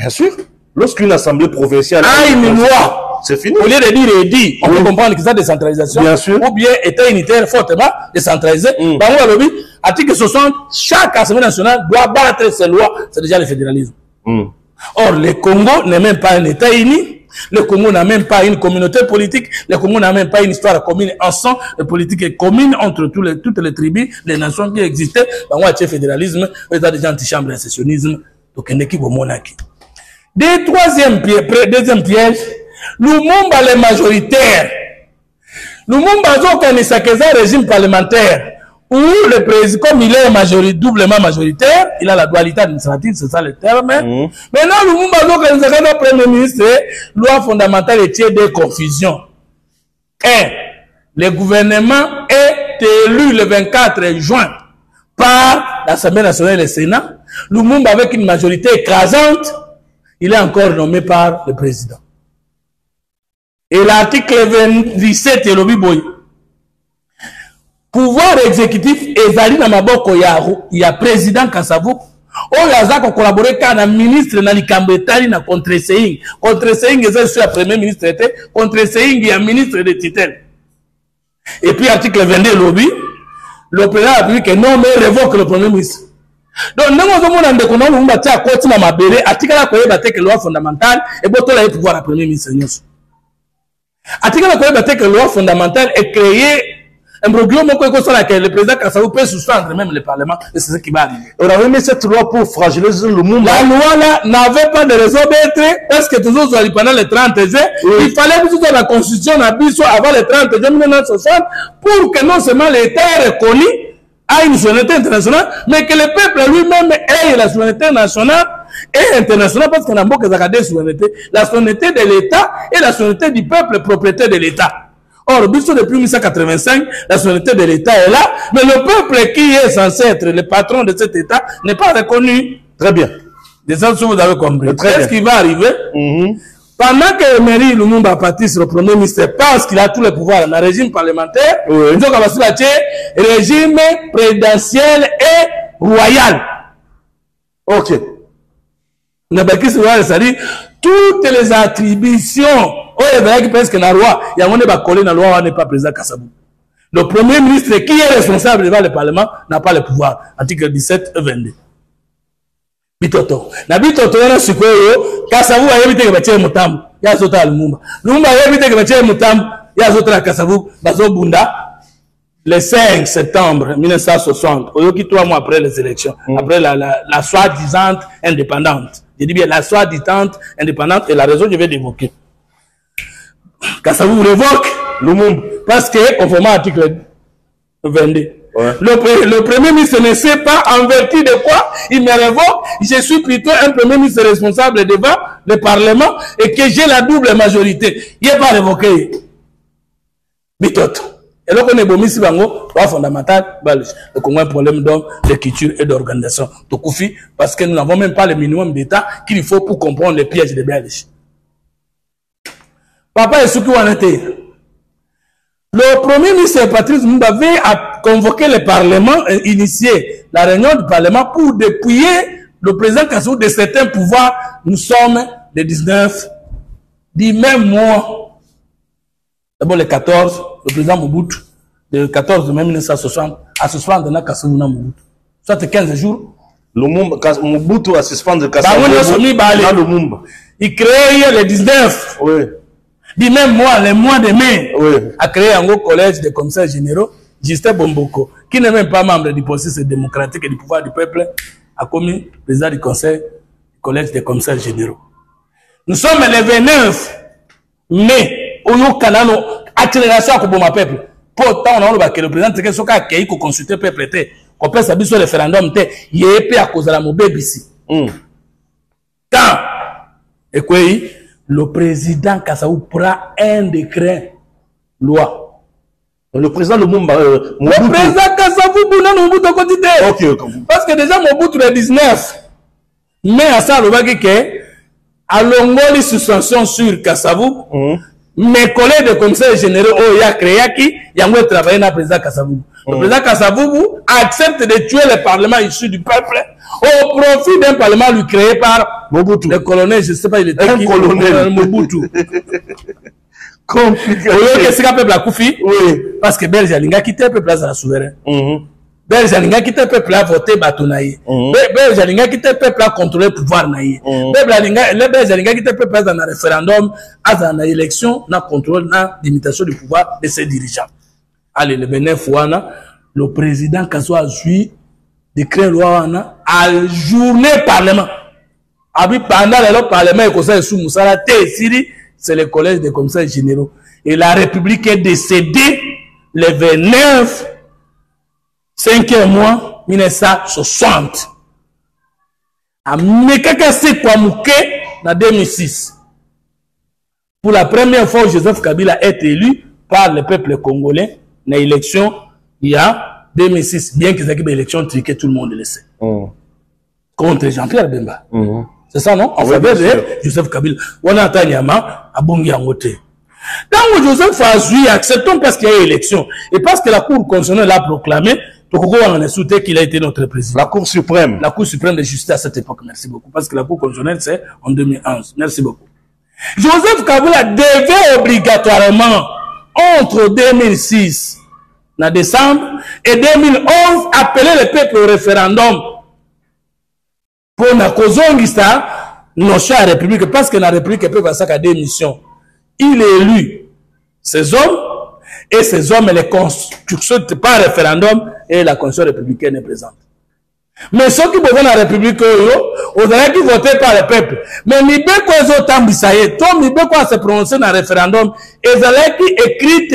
sûr. Lorsqu'une assemblée provinciale a une loi, c'est fini. Au lieu de dire et dit, on peut comprendre que c'est décentralisation. Bien sûr. Ou bien État unitaire fortement décentralisé. Article 60, chaque assemblée nationale doit battre ses lois. C'est déjà le fédéralisme. Or, le Congo n'est même pas un État uni. Le Congo n'a même pas une communauté politique. Le Congo n'a même pas une histoire commune ensemble. La politique est commune entre toutes les tribus, les nations qui existaient. On a le fédéralisme, on a déjà anti-chambre et sécessionnisme. Donc, on est qui monarchie. Deuxième piège, Lumumba les majoritaires. Lumumba a un régime parlementaire où le président, comme il est doublement majoritaire, il a la dualité administrative, c'est ça le terme. Maintenant, Lumumba a un premier ministre, loi fondamentale et tiers de confusion. Le gouvernement est élu le 24 juin par l'Assemblée nationale et le Sénat. Lumumba, avec une majorité écrasante, il est encore nommé par le président. Et l'article 27 est le biboy. Pouvoir exécutif ezali na maboko ya président Kasavu. Oyo azako collaborer kana ministre na likambo etali na contre-seing. Contre-seing ezali sur la premier ministre était contre-seing ya ministre de tutelle. Et puis article 22 lobby, le président a dit que non mais révoque le premier ministre. Donc nous avons un découvert Lumumba tia koti na mabele article la koyeba te que loi fondamentale et botola e pouvoir la premier ministre nyonso. Article la koyeba te que loi fondamentale est créée un programme que le président Kassavou peut suspendre même le Parlement, et c'est ce qui va arriver. On avait mis cette loi pour fragiliser le monde. La loi là n'avait pas de raison d'être, parce que toujours pendant les 30 juin, il fallait que la Constitution soit avant les 30 juin 1960 pour que non seulement l'État est reconnu à une souveraineté internationale, mais que le peuple lui-même ait la souveraineté nationale et internationale, parce qu'on a beaucoup de souveraineté, la souveraineté de l'État et la souveraineté du peuple propriétaire de l'État. Or, depuis 1985, la souveraineté de l'État est là, mais le peuple qui est censé être le patron de cet État n'est pas reconnu. Très bien. Des choses que vous avez compris. Qu'est-ce qui va arriver? Pendant que Emery Lumumba participe sur le premier ministre, parce qu'il a tous les pouvoirs dans le régime parlementaire, il faut qu'on régime présidentiel et royal. Ok. C'est-à-dire toutes les attributions. Oh, il y a presque la loi. Il y a un collé dans la loi, on n'est pas président Kassabou. Le premier ministre qui est responsable devant le Parlement n'a pas le pouvoir. Article 17 et 22. Bitoto. Na bitoto yana sikoyo, Kassabou a évité que batie mutambu. Ya zota Lumumba. Lumumba a évité que batie mutambu. Ya zota Kassabou. Bazo Bunda. Le 5 septembre 1960, au 3 mois après les élections, après la soi-disant indépendante. Je dis bien la soi-disant indépendante et la raison que je vais évoquer. Kassabou révoque Lumumba parce que, conformément à l'article 22, le premier ministre ne sait pas en vertu de quoi il me révoque. Je suis plutôt un premier ministre responsable devant le Parlement et que j'ai la double majorité. Il n'est pas révoqué. Bitoto. Et là, on est bon, ici, loi fondamentale, le Congo a un problème d'écriture et d'organisation. Parce que nous n'avons même pas le minimum d'État qu'il faut pour comprendre les pièges des Belges. Papa est ce qu'on a été. Le premier ministre Patrice Lumumba avait convoqué le Parlement, initié la réunion du Parlement pour dépouiller le président Kassou de certains pouvoirs. Nous sommes le 19 du même mois. D'abord le 14, le président Mobutu, le 14 mai 1960, a suspendu Kassou Mobutu. Soit 15 jours. Mobutu a suspendu Kassou Lumumba. Il créait le 19. Oui. Du même mois, le mois de mai, a créé un gros collège de commissaires généraux, Justin Bomboko, qui n'est même pas membre du processus démocratique et du pouvoir du peuple, a commis président du conseil, du collège des commissaires généraux. Nous sommes le 29 mai, au Canada, accélération à Koboma peuple. Pourtant, on a que le président Tshisekedi a consulté le peuple. kopesa biso référendum te yepe à cause de la mobebisi quand et le président Kasaou prend un décret loi. Le président Lumumba, le président Kasavubu non Mobutu côté. OK. Parce que déjà Mobutu le 19 mais à ça le bagage que à l'ongoli suspension sur Kasavubu mes collègues de conseil généraux oh ya créé qui yango travailler na président Kasavubu. Le président Kasavubu accepte de tuer le parlement issu du peuple au profit d'un parlement lui créé par Mobutu. Le colonel, je sais pas il était un colonel Mobutu. Compliqué. Qu'est-ce que peuple a koufi? Oui. Parce que Belge Alinga quitté le peuple à la souverain. Belge Alinga quitté le peuple à voter Batonaï. Belge Alinga quitté le peuple à contrôler le pouvoir naï. Belge Alinga quitté le peuple dans un référendum, à une élection, na contrôle, na limitation du pouvoir de ses dirigeants. Allez, le Bénéf Ouana, le président Kasso a suivi décret loi à journée parlement. Pendant le parlement et conseil sous Moussala Siri, c'est le collège des commissaires généraux. Et la République est décédée le 29 5e mois 1960. À Mekakase Kwamouke, en 2006. Pour la première fois, Joseph Kabila est élu par le peuple congolais dans l'élection il y a 2006. Bien qu'ils aient une élection truquée, tout le monde le sait. Contre Jean-Pierre Bemba. C'est ça, non? En faveur de Joseph Kabila. On a entendu à Bongi Angote. Quand Joseph Azoui, acceptons parce qu'il y a élection et parce que la Cour constitutionnelle l'a proclamé, on a soutenu qu'il a été notre président. La Cour suprême. La Cour suprême de justice à cette époque. Merci beaucoup. Parce que la Cour constitutionnelle, c'est en 2011. Merci beaucoup. Joseph Kabila devait obligatoirement, entre 2006, en décembre, et 2011, appeler le peuple au référendum pour la cause notion à la République, parce que la République peut passer à des missions. Il est élu ces hommes, et ces hommes les constituent par référendum, et la Constitution républicaine est présente. Mais ceux qui votent dans la République, on dirait qu'ils votaient par le peuple. Mais ils ont tambisaye, toi, ils ont se prononcer dans le référendum, et ils ont écrit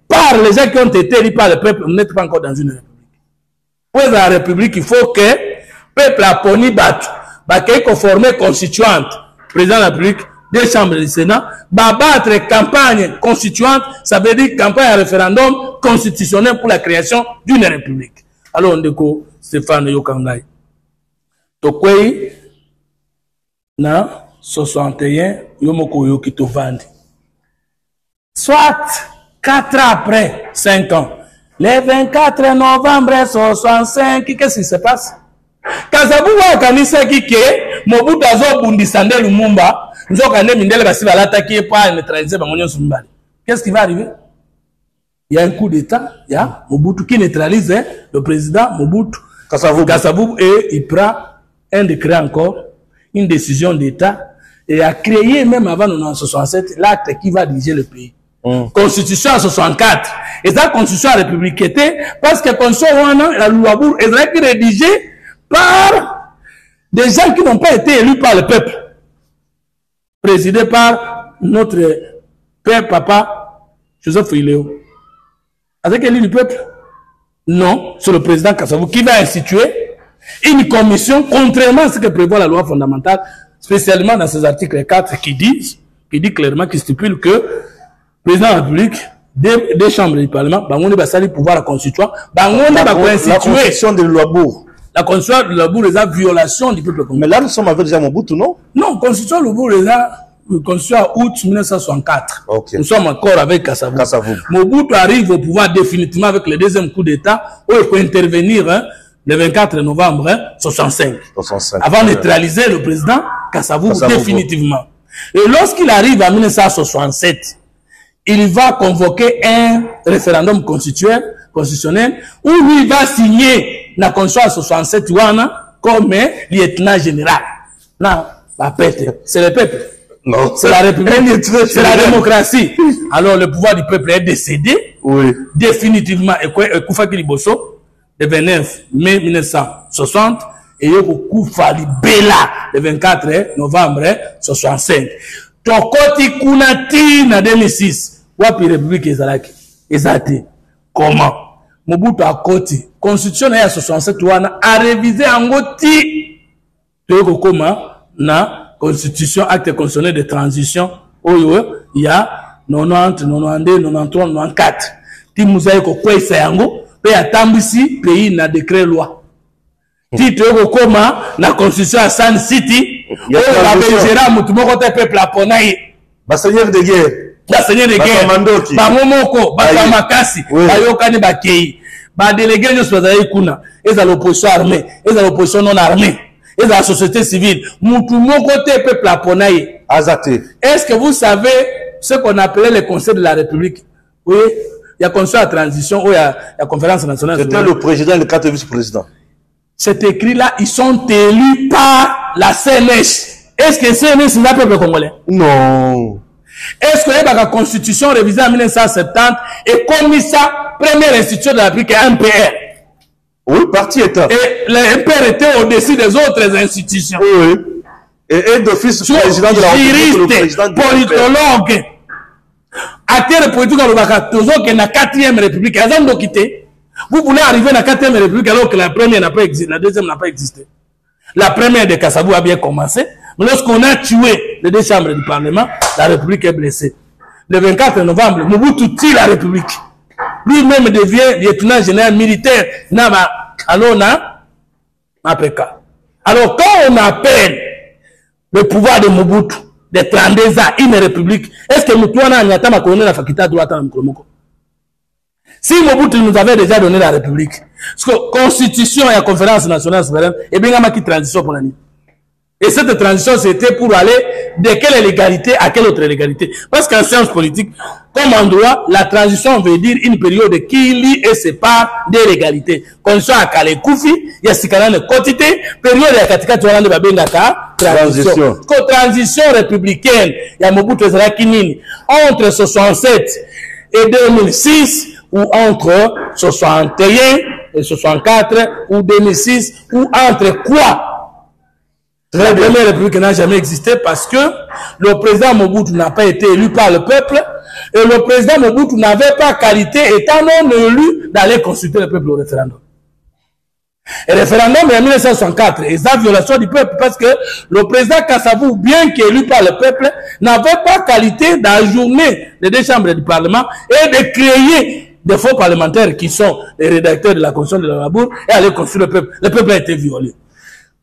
par les gens qui ont été élus par le peuple, vous n'êtes pas encore dans une République. Pour la République, il faut que peuple a poni battu, qu'il conformé constituante, président de la République, des chambres du Sénat, battre campagne constituante, ça veut dire campagne à référendum constitutionnel pour la création d'une République. Alors, on dit que Stéphane Yokangai. Tokwei, na 61, Yomoko Yokito Vandi. Soit 4 ans après, 5 ans, le 24 novembre 65, qu'est-ce qui se passe? Kasavubu wakanisa kike Mobutu azo bundisande Lumumba nzokane mindele basi balataki pa neutraliser bangonyo sumbali. Qu'est-ce qui va arriver? Il y a un coup d'état, il y a Mobutu qui neutralise le président Mobutu Kasavubu et il prend un décret encore, une décision d'état et a créé même avant 1967 l'acte qui va diriger le pays. Constitution en 64 et ça constitution républicaine parce que constitution la loi est rédigée par des gens qui n'ont pas été élus par le peuple, présidé par notre père, papa, Joseph Iléo. Avec élu du peuple? Non, c'est le président Kasavubu qui va instituer une commission, contrairement à ce que prévoit la loi fondamentale, spécialement dans ces articles 4 qui dit clairement, qui stipule que le président de la République, des chambres du Parlement, on va salir pouvoir la constituant, la constitution de Louabourg. La constitution de Louabourg est une violation du peuple congolais. Mais là, nous sommes avec déjà Mobutu, non? Non, la constitution de Louabourg est une constitution août 1964. Okay. Nous sommes encore avec Kasavubu. Mobutu arrive au pouvoir définitivement avec le deuxième coup d'État, où il peut intervenir le 24 novembre 65. Avant de neutraliser le président Kasavubu définitivement. Et lorsqu'il arrive en 1967, il va convoquer un référendum constitutionnel où lui va signer la Constitution 67 comme lieutenant général. Non, c'est le peuple. Non, c'est la République, c'est la démocratie. Alors le pouvoir du peuple est décédé définitivement. Et Koufa Kiliboso, le 29 mai 1960, et Koufa Libela, le 24 novembre 65. Tokoti Kunati na 2006. Wapi République Ezalaki. Ezate. Comment? Mobutu a côté. Constitution na 67 wana a révisé en goti. Toko koma na constitution acte constitutionnel de transition. Oyo il y a 90, 92, 93, 94. Ti muzaye ko kwesa yango pe atambisi pays na décret loi. Ti toko koma na constitution à San City. Oyo la belgera mutu moko te peuple aponaye. Seigneur de guerre. La seigneur de guerre. Bamomoko, Bakamakasi, Bayokani Bakei. Ba délégué nous soazali kuna. Eza l'opposition armée, eza l'opposition non armée, eza la société civile. Mutu moko te peuple aponaye. Azate. Est-ce que vous savez ce qu'on appelait le Conseil de la République? Oui, il y a conseil à transition, il y a conférence nationale. C'était le président et le 4 vice-présidents. C'est écrit là, ils sont élus par la CNH. Est-ce que CNH c'est un peuple congolais? Non. Est-ce que la constitution révisée en 1970 est commis ça, première institution de la République, MPR? Oui, parti État. Et le MPR était au-dessus des autres institutions. Oui. Et d'office président de la République, le président de politologue, acteur politique qui est la 4e République, vous voulez arriver à la 4e République alors que la première n'a pas existé, la deuxième n'a pas existé. La première de Kassabou a bien commencé, mais lorsqu'on a tué les deux chambres du Parlement, la République est blessée. Le 24 novembre, Mobutu tue la République. Lui-même devient lieutenant général militaire. Alors, quand on appelle le pouvoir de Mobutu de 32 ans, une république, est-ce que Moutouana n'a pas connu la faculté de droit à Mkromoko? Si Mobutu nous avait déjà donné la République, parce que Constitution et la Conférence nationale souveraine, et bien, il y a une transition pour l'année. Et cette transition, c'était pour aller de quelle légalité à quelle autre légalité. Parce qu'en sciences politiques, comme en droit, la transition veut dire une période qui lie et sépare des légalités. Condition à Kale Koufi, il y a Sikana de quantité, période à Katika Tuarande Babengaka, transition. Transition républicaine, il y a Mobutu Zerakinini, entre 67 et 2006, ou entre 61 et 64, ou 2006, ou entre quoi? La première république n'a jamais existé parce que le président Mobutu n'a pas été élu par le peuple et le président Mobutu n'avait pas qualité étant non élu d'aller consulter le peuple au référendum. Et le référendum en 1964 est la violation du peuple parce que le président Kassabou, bien qu'élu par le peuple, n'avait pas qualité d'ajourner les deux chambres du Parlement et de créer des faux parlementaires qui sont les rédacteurs de la Constitution de la Labour et aller consulter le peuple. Le peuple a été violé.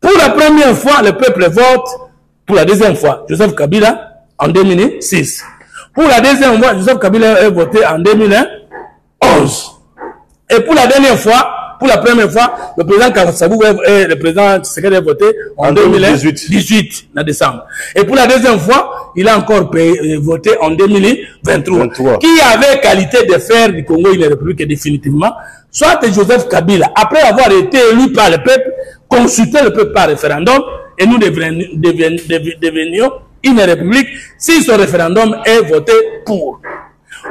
Pour la première fois, le peuple vote. Pour la deuxième fois, Joseph Kabila en 2006. Pour la deuxième fois, Joseph Kabila a voté en 2011. Et pour la dernière fois, pour la première fois, le président Kassabou et le président Tshisekedi a voté en 2018, en décembre. Et pour la deuxième fois, il a encore voté en 2023. Qui avait qualité de faire du Congo une république définitivement, soit Joseph Kabila, après avoir été élu par le peuple, consulter le peuple par référendum, et nous devenions une république si ce référendum est voté pour.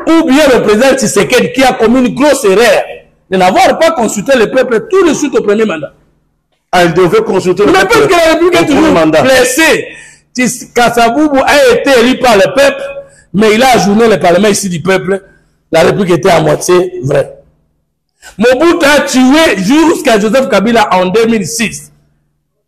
Ou bien le président Tshisekedi qui a commis une grosse erreur de n'avoir pas consulté le peuple tout de suite au premier mandat. Ah, il devait consulter le peuple. Mais parce que la République est toujours blessée. Kassaboubou a été élu par le peuple, mais il a ajourné le Parlement ici du peuple. La République était à moitié vraie. Mobutu a tué jusqu'à Joseph Kabila en 2006,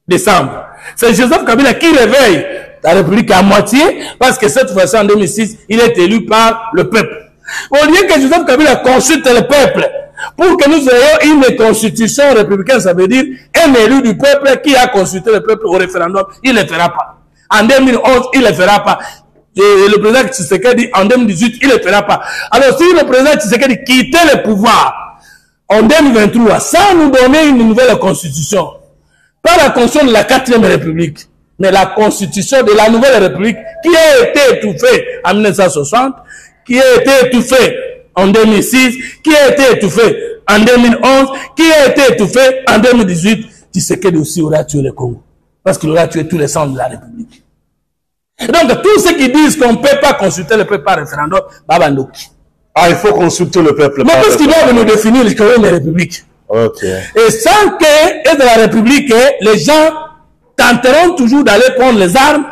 décembre. C'est Joseph Kabila qui réveille la République à moitié, parce que cette fois-ci, en 2006, il est élu par le peuple. Au lieu que Joseph Kabila consulte le peuple, pour que nous ayons une constitution républicaine, ça veut dire un élu du peuple qui a consulté le peuple au référendum, il ne le fera pas. En 2011, il ne le fera pas. Et le président Tshisekedi, en 2018, il ne le fera pas. Alors, si le président Tshisekedi quittait le pouvoir en 2023, sans nous donner une nouvelle constitution, pas la constitution de la 4e République, mais la constitution de la nouvelle République qui a été étouffée en 1960, qui a été étouffée en 2006, qui a été étouffée en 2011, qui a été étouffée en 2018, Tshisekedi aussi aura tué le Congo. Parce qu'il aura tué tous les centres de la République. Et donc, tous ceux qui disent qu'on ne peut pas consulter le peuple par référendum, Babandoki. Ah, il faut consulter le peuple. Mais parce qu'ils doivent nous définir ce qu'est une république. Ok. Et sans que, et de la république, les gens tenteront toujours d'aller prendre les armes,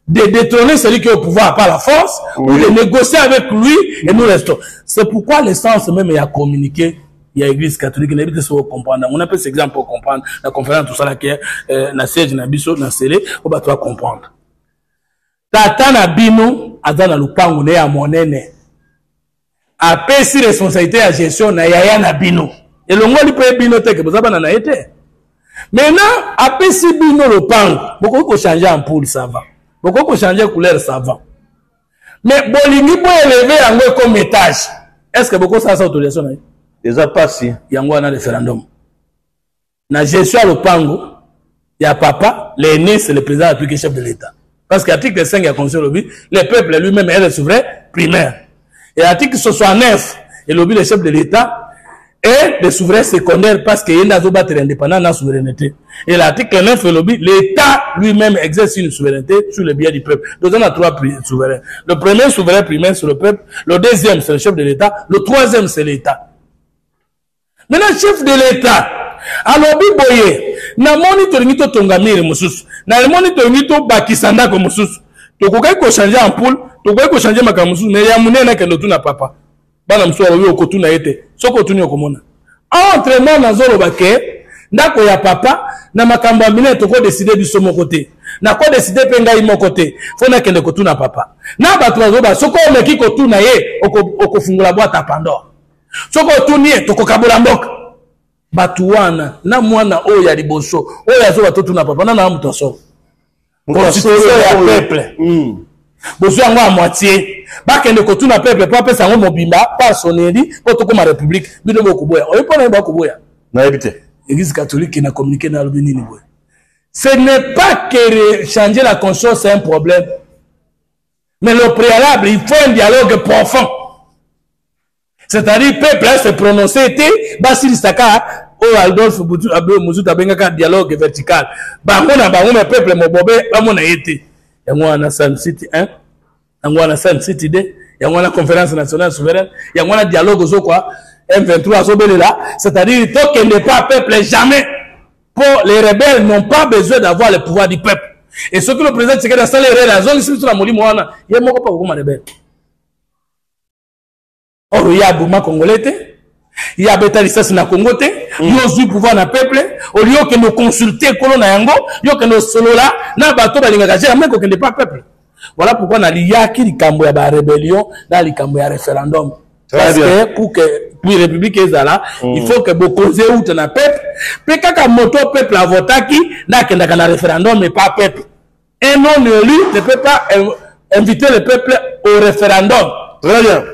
de détrôner celui qui est au pouvoir par la force, ou de négocier avec lui, et nous restons. C'est pourquoi l'essence même est à communiquer, il y a l'église catholique, il y a comprendre. On a peu cet exemple pour comprendre. La conférence, tout ça, là, qui est, la siège, na biso, na scellé, on va toi comprendre. Tata na bino, azana lupangu, ne ya monene. Après, si responsabilité à gestion, na yaya na bino. Et le mot, il peut bino, te, que vous avez na été. Maintenant, après, si bino lupangu, beaucoup qu'on changer en poule, ça va. Beaucoup qu'on changer couleur, ça va. Mais, bolingi pour élever en comme étage. Est-ce que beaucoup ça a autorisation? Ils ont passé. Il y a un référendum. Na gestion le pango, il y a papa, l'aîné, c'est le président de la République, chef de l'État. Parce que l'article 5 il y a constitution le peuple lui-même est le souverain primaire. Et l'article 69, et le chef de l'État est le souverain secondaire parce qu'il y a une battre indépendant dans la souveraineté. Et l'article 9, l'État lui-même exerce une souveraineté sur le bien du peuple. Donc on a trois souverains. Le premier souverain primaire, c'est le peuple. Le deuxième, c'est le chef de l'État. Le troisième, c'est l'État. Maintenant, chef de l'État, alors, biboye, na monitoring to tongamire mususu, na monitoring to bakisanda ko mususu, to ko ko changer ampoule, to ko changer makamusu, mais ya munena ke ndo tuna papa. Bana mso wa ko tuna ete, soko tuni okomona. Entraînement na zolo bake, ndako ya papa, na makambo amine to ko décider biso mo côté. Na ko décider penga imo côté, fona kende ko tuna papa. Na batu bazo ba soko meki ko tuna ye, oko fungula boîte à Pandore. Soko tuni to ko kabula mboka. Batuana na mwana oya liboso oya zo batoto na papa na muto so constitution ya peuple boso yango à moitié bakende ko tuna peuple pa pesa ngo mobimba pa soneli po to comme république bino bokuboya oyo pona ba kuboya na ebité église catholique na communiquer na lobini ni boya. Ce n'est pas que changer la conscience c'est un problème, mais le préalable il faut un dialogue profond. C'est-à-dire, le peuple se prononcer, Basile Saka, ou Adolphe Mouzouta Bengaka, dialogue vertical. Bamona, le peuple, mon bobé, Bamona été. Et moi, on a Sun City 1, et moi, on a Sun City 2, et moi, on a Conférence nationale souveraine, et moi, on a dialogue au quoi, M23, là. C'est-à-dire, tant qu'il n'est pas peuple, jamais. Pour les rebelles n'ont pas besoin d'avoir le pouvoir du peuple. Et ce que le président Tshisekedi a salé, la zone ici, sur la Moli Moana, il y a pas beaucoup de rebelles. Or, il y a Bouma Congolais, il y a Betalissas na Congo, il y a aussi pouvoir na peuple, au lieu que nous consulter Colonna Yango, il y a que nous solo là, na bateau balingagé, même qu'on n'est pas peuple. Voilà pourquoi on a l'IA qui dit qu'il y a la rébellion, dans le référendum. Parce que pour la République est là, il faut que beaucoup de gens aient un peuple. Mais quand un moto peuple a voté qui, n'a un référendum, mais pas peuple. Un non élu ne peut pas inviter le peuple au référendum. Très bien.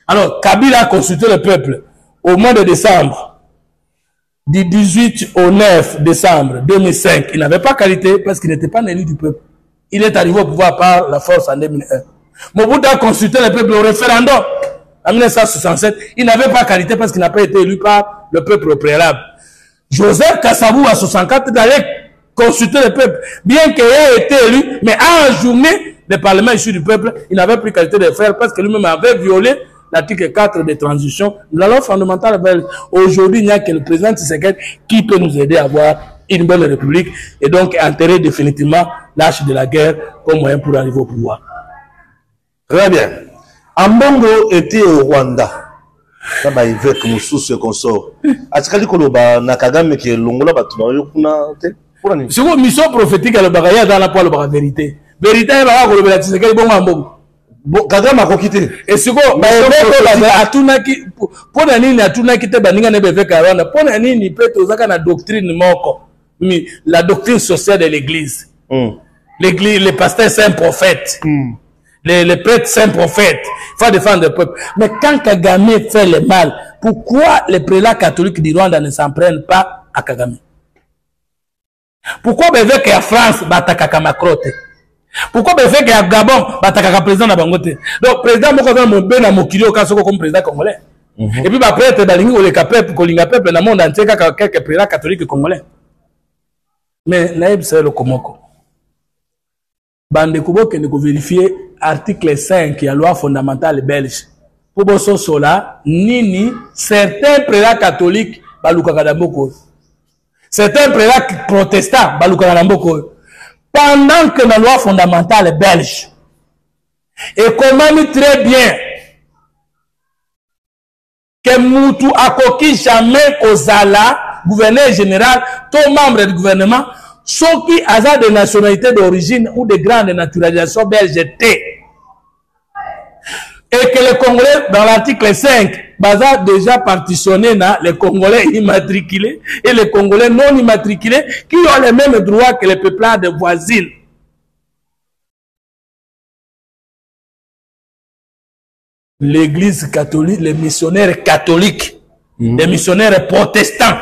Alors, Kabila a consulté le peuple au mois de décembre, du 18 au 9 décembre 2005. Il n'avait pas qualité parce qu'il n'était pas un élu du peuple. Il est arrivé au pouvoir par la force en 2001. Mobutu a consulté le peuple au référendum en 1967. Il n'avait pas qualité parce qu'il n'a pas été élu par le peuple au préalable. Joseph Kassabou à 64 d'aller consulter le peuple, bien qu'il ait été élu, mais à un journée, le Parlement issu du peuple, il n'avait plus qualité de le faire parce que lui-même avait violé l'article 4 de transition. La loi fondamentale belge. Aujourd'hui, il n'y a que le président Tshisekedi qui peut nous aider à avoir une belle république et donc enterrer définitivement l'âge de la guerre comme moyen pour arriver au pouvoir. Très bien. Ambongo était au Rwanda. Ça va évêque Moussous consort. Atikali koloba na Kagame qui est longola batu ba yokuna te. Pour ni. C'est une mission prophétique à le bagaya dans la poil la vérité. Vérité ba ko lobela Tshisekedi bongo ambongo. Kagame a quitté. Et c'est quoi atunaki pona nini atunaki te baninga ne beveka Rwanda. Pona nini peut ozaka na doctrine moko. La doctrine sociale de l'église. L'église, les pasteurs c'est un prophète. Les prêtres c'est un prophète. Il faut défendre le peuple. Mais quand Kagame fait le mal, pourquoi les prélats catholiques du Rwanda ne s'en prennent pas à Kagame? Pourquoi beveka ya France batakaka Macrote? Pourquoi ben fait qu'il y a Gabon, batakaka président na bangote. Donc président moko za mobé na mokili okasoko comme président congolais. Et puis après te balingi oleka peuple kolinga peuple na monde entier kaka quelques prélats catholiques congolais. Mais naïb c'est le komoko. Bande kuboke ne ko vérifier article 5 de la loi fondamentale belge. Pour bosso sola nini certains prélats catholiques balukaka na mboko. Certains prélats protestants balukaka na mboko. Pendant que la loi fondamentale belge est commande très bien que Moutou akoki jamais kozala gouverneur général, tout membre du gouvernement, ceux qui ont des nationalités d'origine ou de grandes naturalisations belges étaient. Et que les Congolais, dans l'article 5, baza déjà partitionné dans les Congolais immatriculés et les Congolais non immatriculés qui ont les mêmes droits que les peuplades voisines. L'église catholique, les missionnaires catholiques, les missionnaires protestants,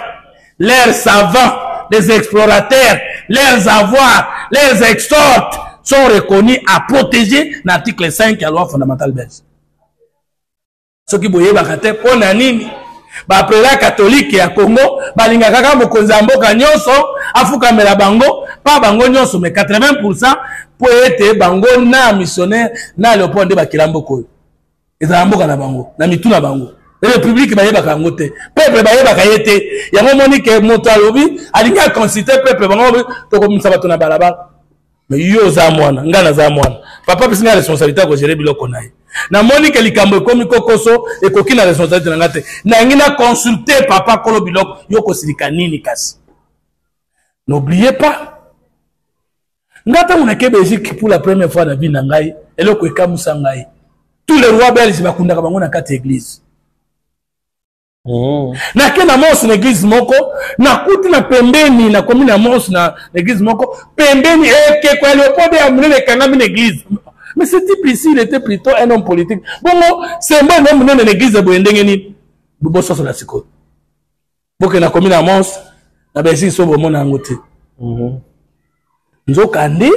leurs savants, les explorateurs, leurs avoirs, leurs exhortes sont reconnus à protéger l'article 5 de la loi fondamentale belge. Ce qui boye bakate pona nini ba prela catholique ya Congo balinga kaka mokonzi mboka nyonso afuka mela bango pa bango nyonso mais 80% pour être bango na missionnaire na Léopold de Bakilambo ezala mboka na bango na mituna bango république baye bakango te peuple baye bakayete yango moni ke moto alobi alinga consulter peuple bango to komisa bato na balaba mais yo za mwana ngana za mwana papa bisinga responsabilité ko gérer biloko naye na moni ke likambo ekomi kokoso ekoki na responsabilité na ngate na ngina consulter papa kolo biloko yo ko silika nini kasi. N'oubliez pas ngata mona ke Belgique pour la première fois na vie na ngai eloko ekamusa ngai tous les rois belges bakundaka bango na kati église. Na ke na mos na église moko na kuti na pembeni na komi na mos na église moko pembeni eke kwa Léopold ya munene kangami na église. Mais ce type ici, il était plutôt un homme politique. Bon, c'est moi, non, mon église de Boendengeni. Bobo Soso la Siko. Boke na komi na mos, na Belgique so bomo na ngote. Nzokande,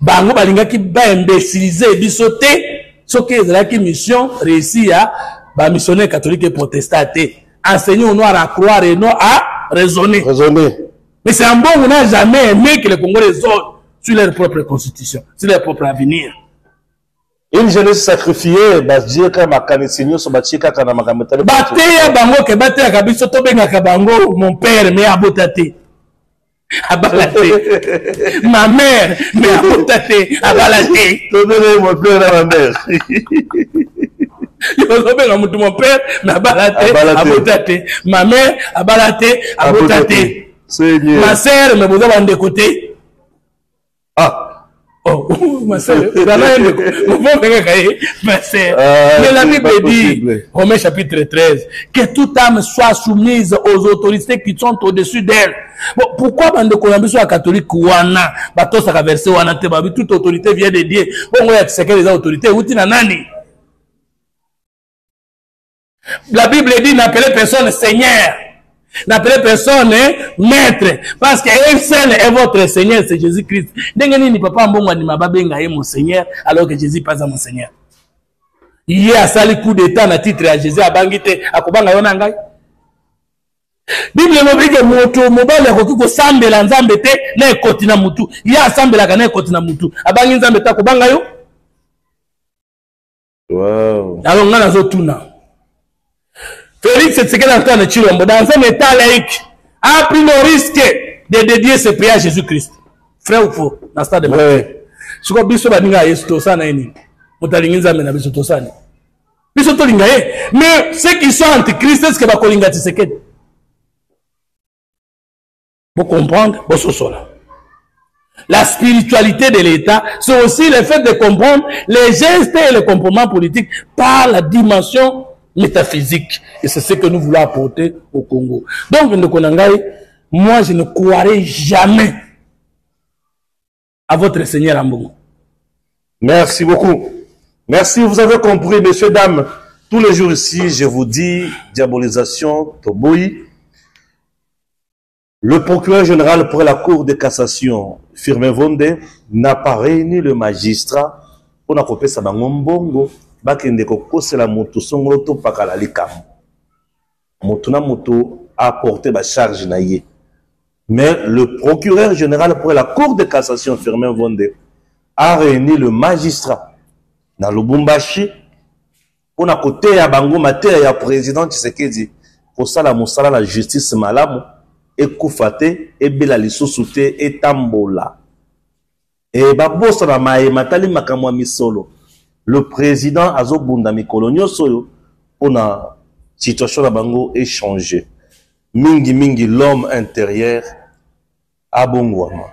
bango balinga ki ba imbéciliser bisoté, soki ezalaki mission réussi à ba missionnaire catholique et protestant. Enseigner au noir à croire et non à raisonner. Mais c'est un bon, on n'a jamais aimé que les Congolais sortent sur leur propre constitution, sur leur propre avenir. Une jeunesse sacrifiée, Bazia Kamakanisignio, Sobachika Kanamakamaté. Batea Bango, que Batea Kabiso Tobenga Kabango, mon père, mais Abotate. Abalate. Ma mère, mais Abotate. Abalate. Tobenga mon père et ma mère. Mon père, mais Abalate. Abotate. Ma mère, Abalate. Abotate. Ma sœur, mais vous avez de côté. Ah. Oh, ma sœur, mais la Bible dit, Romains chapitre 13, que toute âme soit soumise aux autorités qui sont au-dessus d'elle. Bon, pourquoi bande de la catholique wana, bato sa verset wana te babi, toute autorité vient de Dieu. Bon, on c'est que les autorités, outi na nani. La Bible dit, n'appelez personne Seigneur. N'appelez personne maître, parce qu'un seul est votre Seigneur, c'est Jésus-Christ. N'engeni ni papa mbongo ni mababenga mon Seigneur, alors que Jésus pas à mon Seigneur. Il y a sali coup d'état na titre à Jésus à bangite akobanga yona ngai. Bible mo bige moto mobale ko kiko sambela nzambe te na ekoti na mutu. Il y a sambela kana ekoti na mutu. Abangi nzambe ta kobanga yo. Wow. Alors ngana zo tuna. Félix Tshisekedi Tshilombo, dans un état laïque, a pris le risque de dédier ses prières à Jésus-Christ. Frère ou faux, dans ce stade de bataille. Ce que biso baninga yesto sana ini. Motalingiza mena biso to sana. Biso to lingaye. Mais ceux qui sont antichrist, est-ce que ba kolinga Tshisekedi? Vous comprenez? Bon sosola. La spiritualité de l'État, c'est aussi le fait de comprendre les gestes et les comportements politiques par la dimension métaphysique. Et c'est ce que nous voulons apporter au Congo. Donc, moi, je ne croirai jamais à votre Seigneur Ambongo. Merci beaucoup. Merci, vous avez compris, messieurs, dames. Tous les jours ici, je vous dis, diabolisation, Toboyi. Le procureur général pour la Cour de cassation, Firmin Vonde, n'a pas réuni le magistrat pour n'accompagner sa bangombongo. Bakende kokose la moto songolo pakala likam. Moto na moto a porté la charge naïe. Mais le procureur général pour la Cour de cassation, Firmin Vonde, a réuni le magistrat dans Lubumbashi pour na côté ya bango matière ya président Tshisekedi pour ça la mosala la justice malamu et koufate et bela lisusu te et tambola. Et babosa na mae matali makamwa misolo. Le président Azobunda Mikolonio Soyo, on a situation na bango est changée. Mingi mingi l'homme intérieur a bongwama.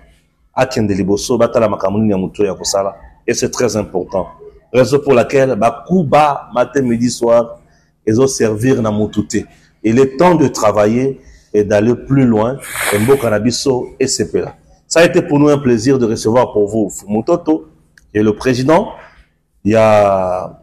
A kende liboso batala makamuni ya muto ya kosala. Et c'est très important. Raison pour laquelle Bakuba matin midi soir ils ont servir na mutute. Il est temps de travailler et d'aller plus loin. Mbo Canabiso et CPLA. Ça a été pour nous un plaisir de recevoir pour vous Fumutoto, qui est le président. Il y a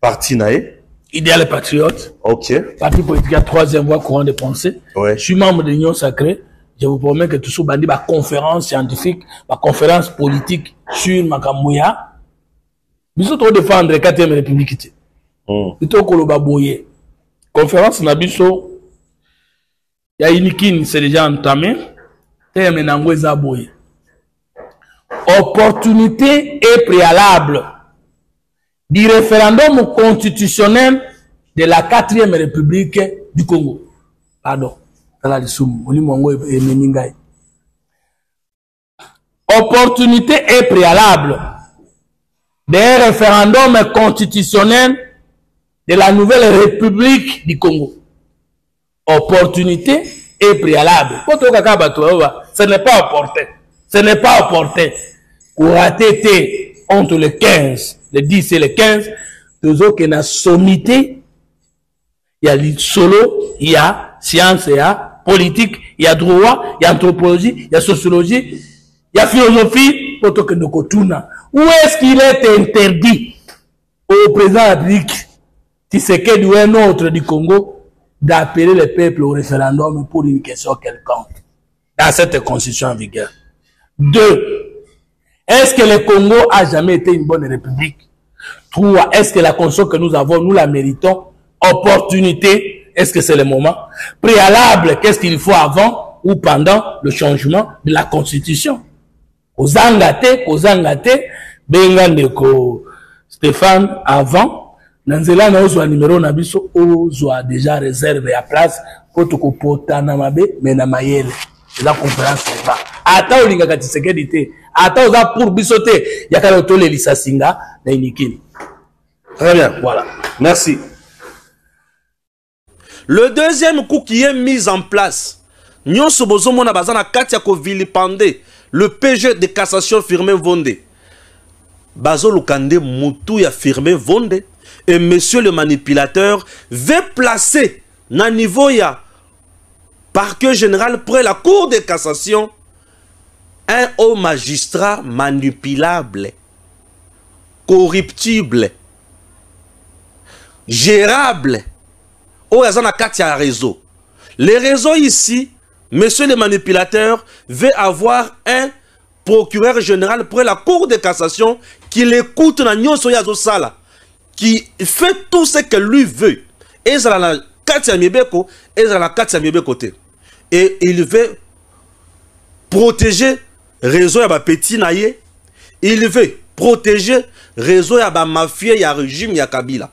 Parti Naé. Idéal patriote. Ok. Parti politique à troisième voie courant de pensée. Ouais. Je suis membre de l'Union Sacrée. Je vous promets que tout ce bandit ma conférence scientifique, ma conférence politique sur Makamouya. Nous devons défendre la 4e République. Plutôt que le baboye. Conférence Nabiso. Il y a une c'est déjà entamé. Opportunité et préalable du référendum constitutionnel de la 4e République du Congo. Pardon. Opportunité et préalable des référendums constitutionnels de la nouvelle République du Congo. Opportunité et préalable. Ce n'est pas opportun. Ce n'est pas opportun. Pour rater entre le 15, le 10 et le 15, toujours qu'il y a une sommité, il y a le solo, il y a science, il y a politique, il y a droit, il y a anthropologie, il y a sociologie, il y a philosophie, plutôt que de Kotuna. Où est-ce qu'il est interdit au président de la République, Tshisekedi ou un autre du Congo, d'appeler le peuple au référendum pour une question quelconque dans cette constitution en vigueur? 2. Est-ce que le Congo a jamais été une bonne république? 3. Est-ce que la constitution que nous avons, nous la méritons? Opportunité, est-ce que c'est le moment? Préalable, qu'est-ce qu'il faut avant ou pendant le changement de la constitution? Kozangate, Bengandeko Stéphane, avant, Nanzela na ozwa numéro na biso ozwa déjà réservé à place pour te kopota na mabe mais na mayele la conférence pas ata olinga ka Tshisekedi te ata oza pour bisote yakala tole lisasinga na inikini. Très bien, voilà, merci. Le deuxième coup qui est mis en place, nyonso bozomona bazana kati ya ko vilipande le PG de cassation Firmin Vonde. Bazo lukande mutu ya Firmin Vonde. Et monsieur le manipulateur veut placer na niveau ya parquet général près la cour de cassation un haut magistrat manipulable, corruptible, gérable. Oh, il y a un réseau. Les réseaux ici, monsieur le manipulateur veut avoir un procureur général près la cour de cassation qui l'écoute na nyonso ya zo sala, qui fait tout ce que lui veut. Et ça la Katia Miebeko, et ça la Katia Miebeko. Et il veut protéger réseau ya ba petit naye, il veut protéger réseau ya ba mafia ya régime ya Kabila.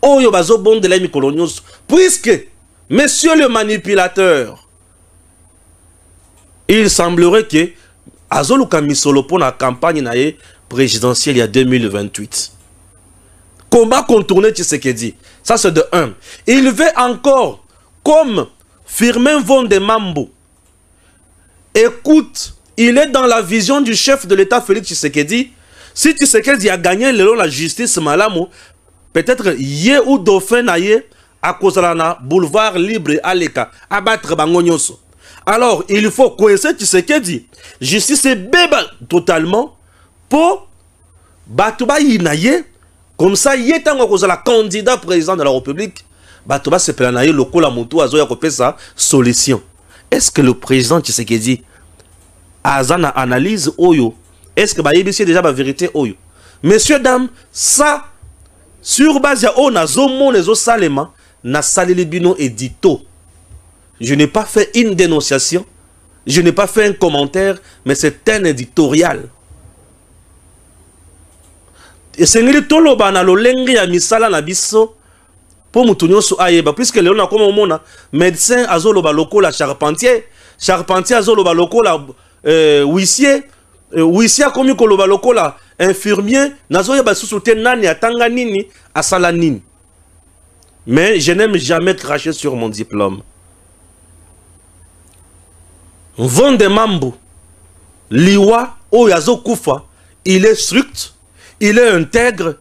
Oh yo bazo bon de l'ami colonios, puisque monsieur le manipulateur, il semblerait que azoluka misolo pour la campagne naye présidentielle il y a 2028. Comment contourner Tshisekedi? Ça c'est de 1. Il veut encore, comme Firmin Vonde Mambo, écoute, il est dans la vision du chef de l'État Félix Tshisekedi. Si Tshisekedi a gagné la justice Malamo, peut-être yé ou dauphin naye à cause de la boulevard libre Aleka, abattre Bangonyonso. Alors, il faut coincer Tshisekedi. Justice est béba totalement pour Batouba Yinaye. Comme ça, il est un candidat président de la République. Batouba se planaye le coup la moto à Zoya Kopé sa solution. Est-ce que le président Tshisekedi a une analyse Oyo? Est-ce que c'est déjà la vérité Oyo? Messieurs, dames, ça, sur base de on a zomo les salema, na salilibino édito. Je n'ai pas fait une dénonciation, je n'ai pas fait un commentaire, mais c'est un éditorial. Et c'est ngeli toloba na lolengi ya misala na biso pour mutunyo so ayeba, puisque le on a comme on médecin azoloba lokola charpentier azoloba lokola huissier comme koloba lokola infirmier nazoyeba susu te nani atanga nini asala nini. Mais je n'aime jamais cracher sur mon diplôme. Vonde Mambu, Liwa Oyazo Koufa, il est strict, il est intègre,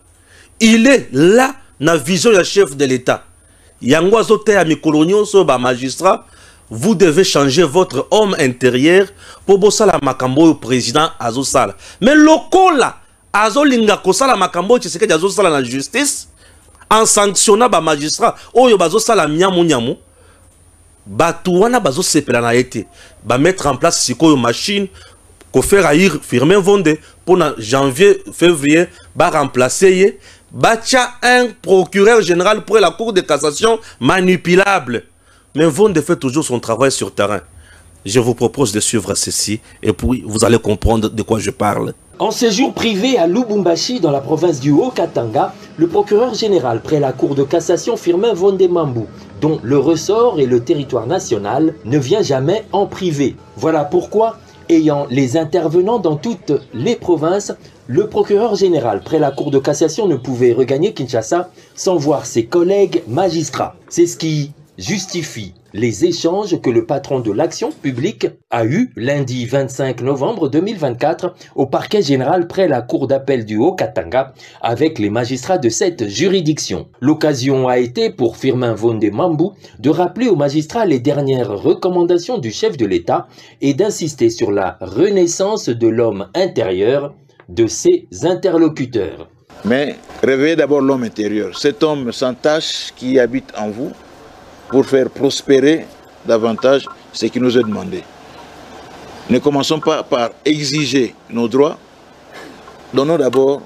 il est là, dans la vision du chef de l'État. Yangwazo te a mikolonio so ba magistrat, vous devez changer votre homme intérieur pour bosser la makambo au président Azosala. Mais lokola, Azolinga kosala makambo Tshisekedi Azosala la justice, en sanctionnant ba magistrat, oyo bazosala nyamu nyamu, Batouana bazo sepela na été, ba mettre en place sikoyo machine, ko faire haïr Firmin Vonde pour janvier, février, ba remplacer Batia un procureur général pour la Cour de cassation manipulable. Mais Vonde fait toujours son travail sur terrain. Je vous propose de suivre ceci et puis vous allez comprendre de quoi je parle. En séjour privé à Lubumbashi, dans la province du Haut-Katanga, le procureur général près la Cour de cassation Firmin Vonde Mambu, dont le ressort et le territoire national, ne vient jamais en privé. Voilà pourquoi, ayant les intervenants dans toutes les provinces, le procureur général près la Cour de cassation ne pouvait regagner Kinshasa sans voir ses collègues magistrats. C'est ce qui justifie les échanges que le patron de l'action publique a eu lundi 25 novembre 2024 au parquet général près la Cour d'appel du Haut-Katanga avec les magistrats de cette juridiction. L'occasion a été pour Firmin Vonde Mambu de rappeler aux magistrats les dernières recommandations du chef de l'État et d'insister sur la renaissance de l'homme intérieur de ses interlocuteurs. Mais réveillez d'abord l'homme intérieur, cet homme sans tache qui habite en vous pour faire prospérer davantage ce qui nous est demandé. Ne commençons pas par exiger nos droits, donnons d'abord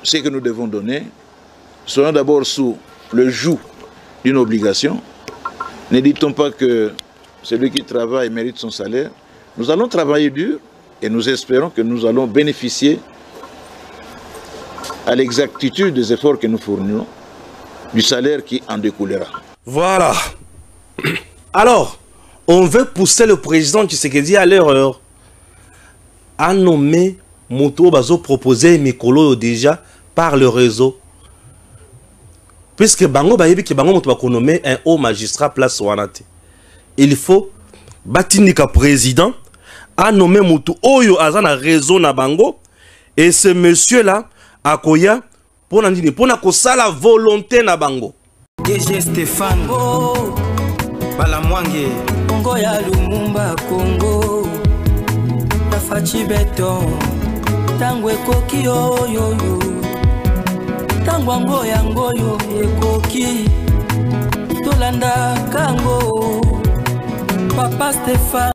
ce que nous devons donner, soyons d'abord sous le joug d'une obligation. Ne dit-on pas que celui qui travaille mérite son salaire? Nous allons travailler dur et nous espérons que nous allons bénéficier à l'exactitude des efforts que nous fournissons, du salaire qui en découlera. Voilà. Alors, on veut pousser le président Tshisekedi à l'erreur. A nommé Moto Bazo proposé Mikolo déjà par le réseau. Puisque Bango Bayebi ki Bango Moto Bako nommé un haut magistrat place Wanate. Il faut Batinika président a nommé Moto Oyo Azana réseau na Bango. Et ce monsieur-là, Akoya, pour na kosala volonté na Bango. DG Stéphane Balamwange Congo ya Lumumba Congo Tafachi Beton Tangwe Koki Oyo Tangwango Yangoyo Ekoki Tolanda Kango Papa Stéphane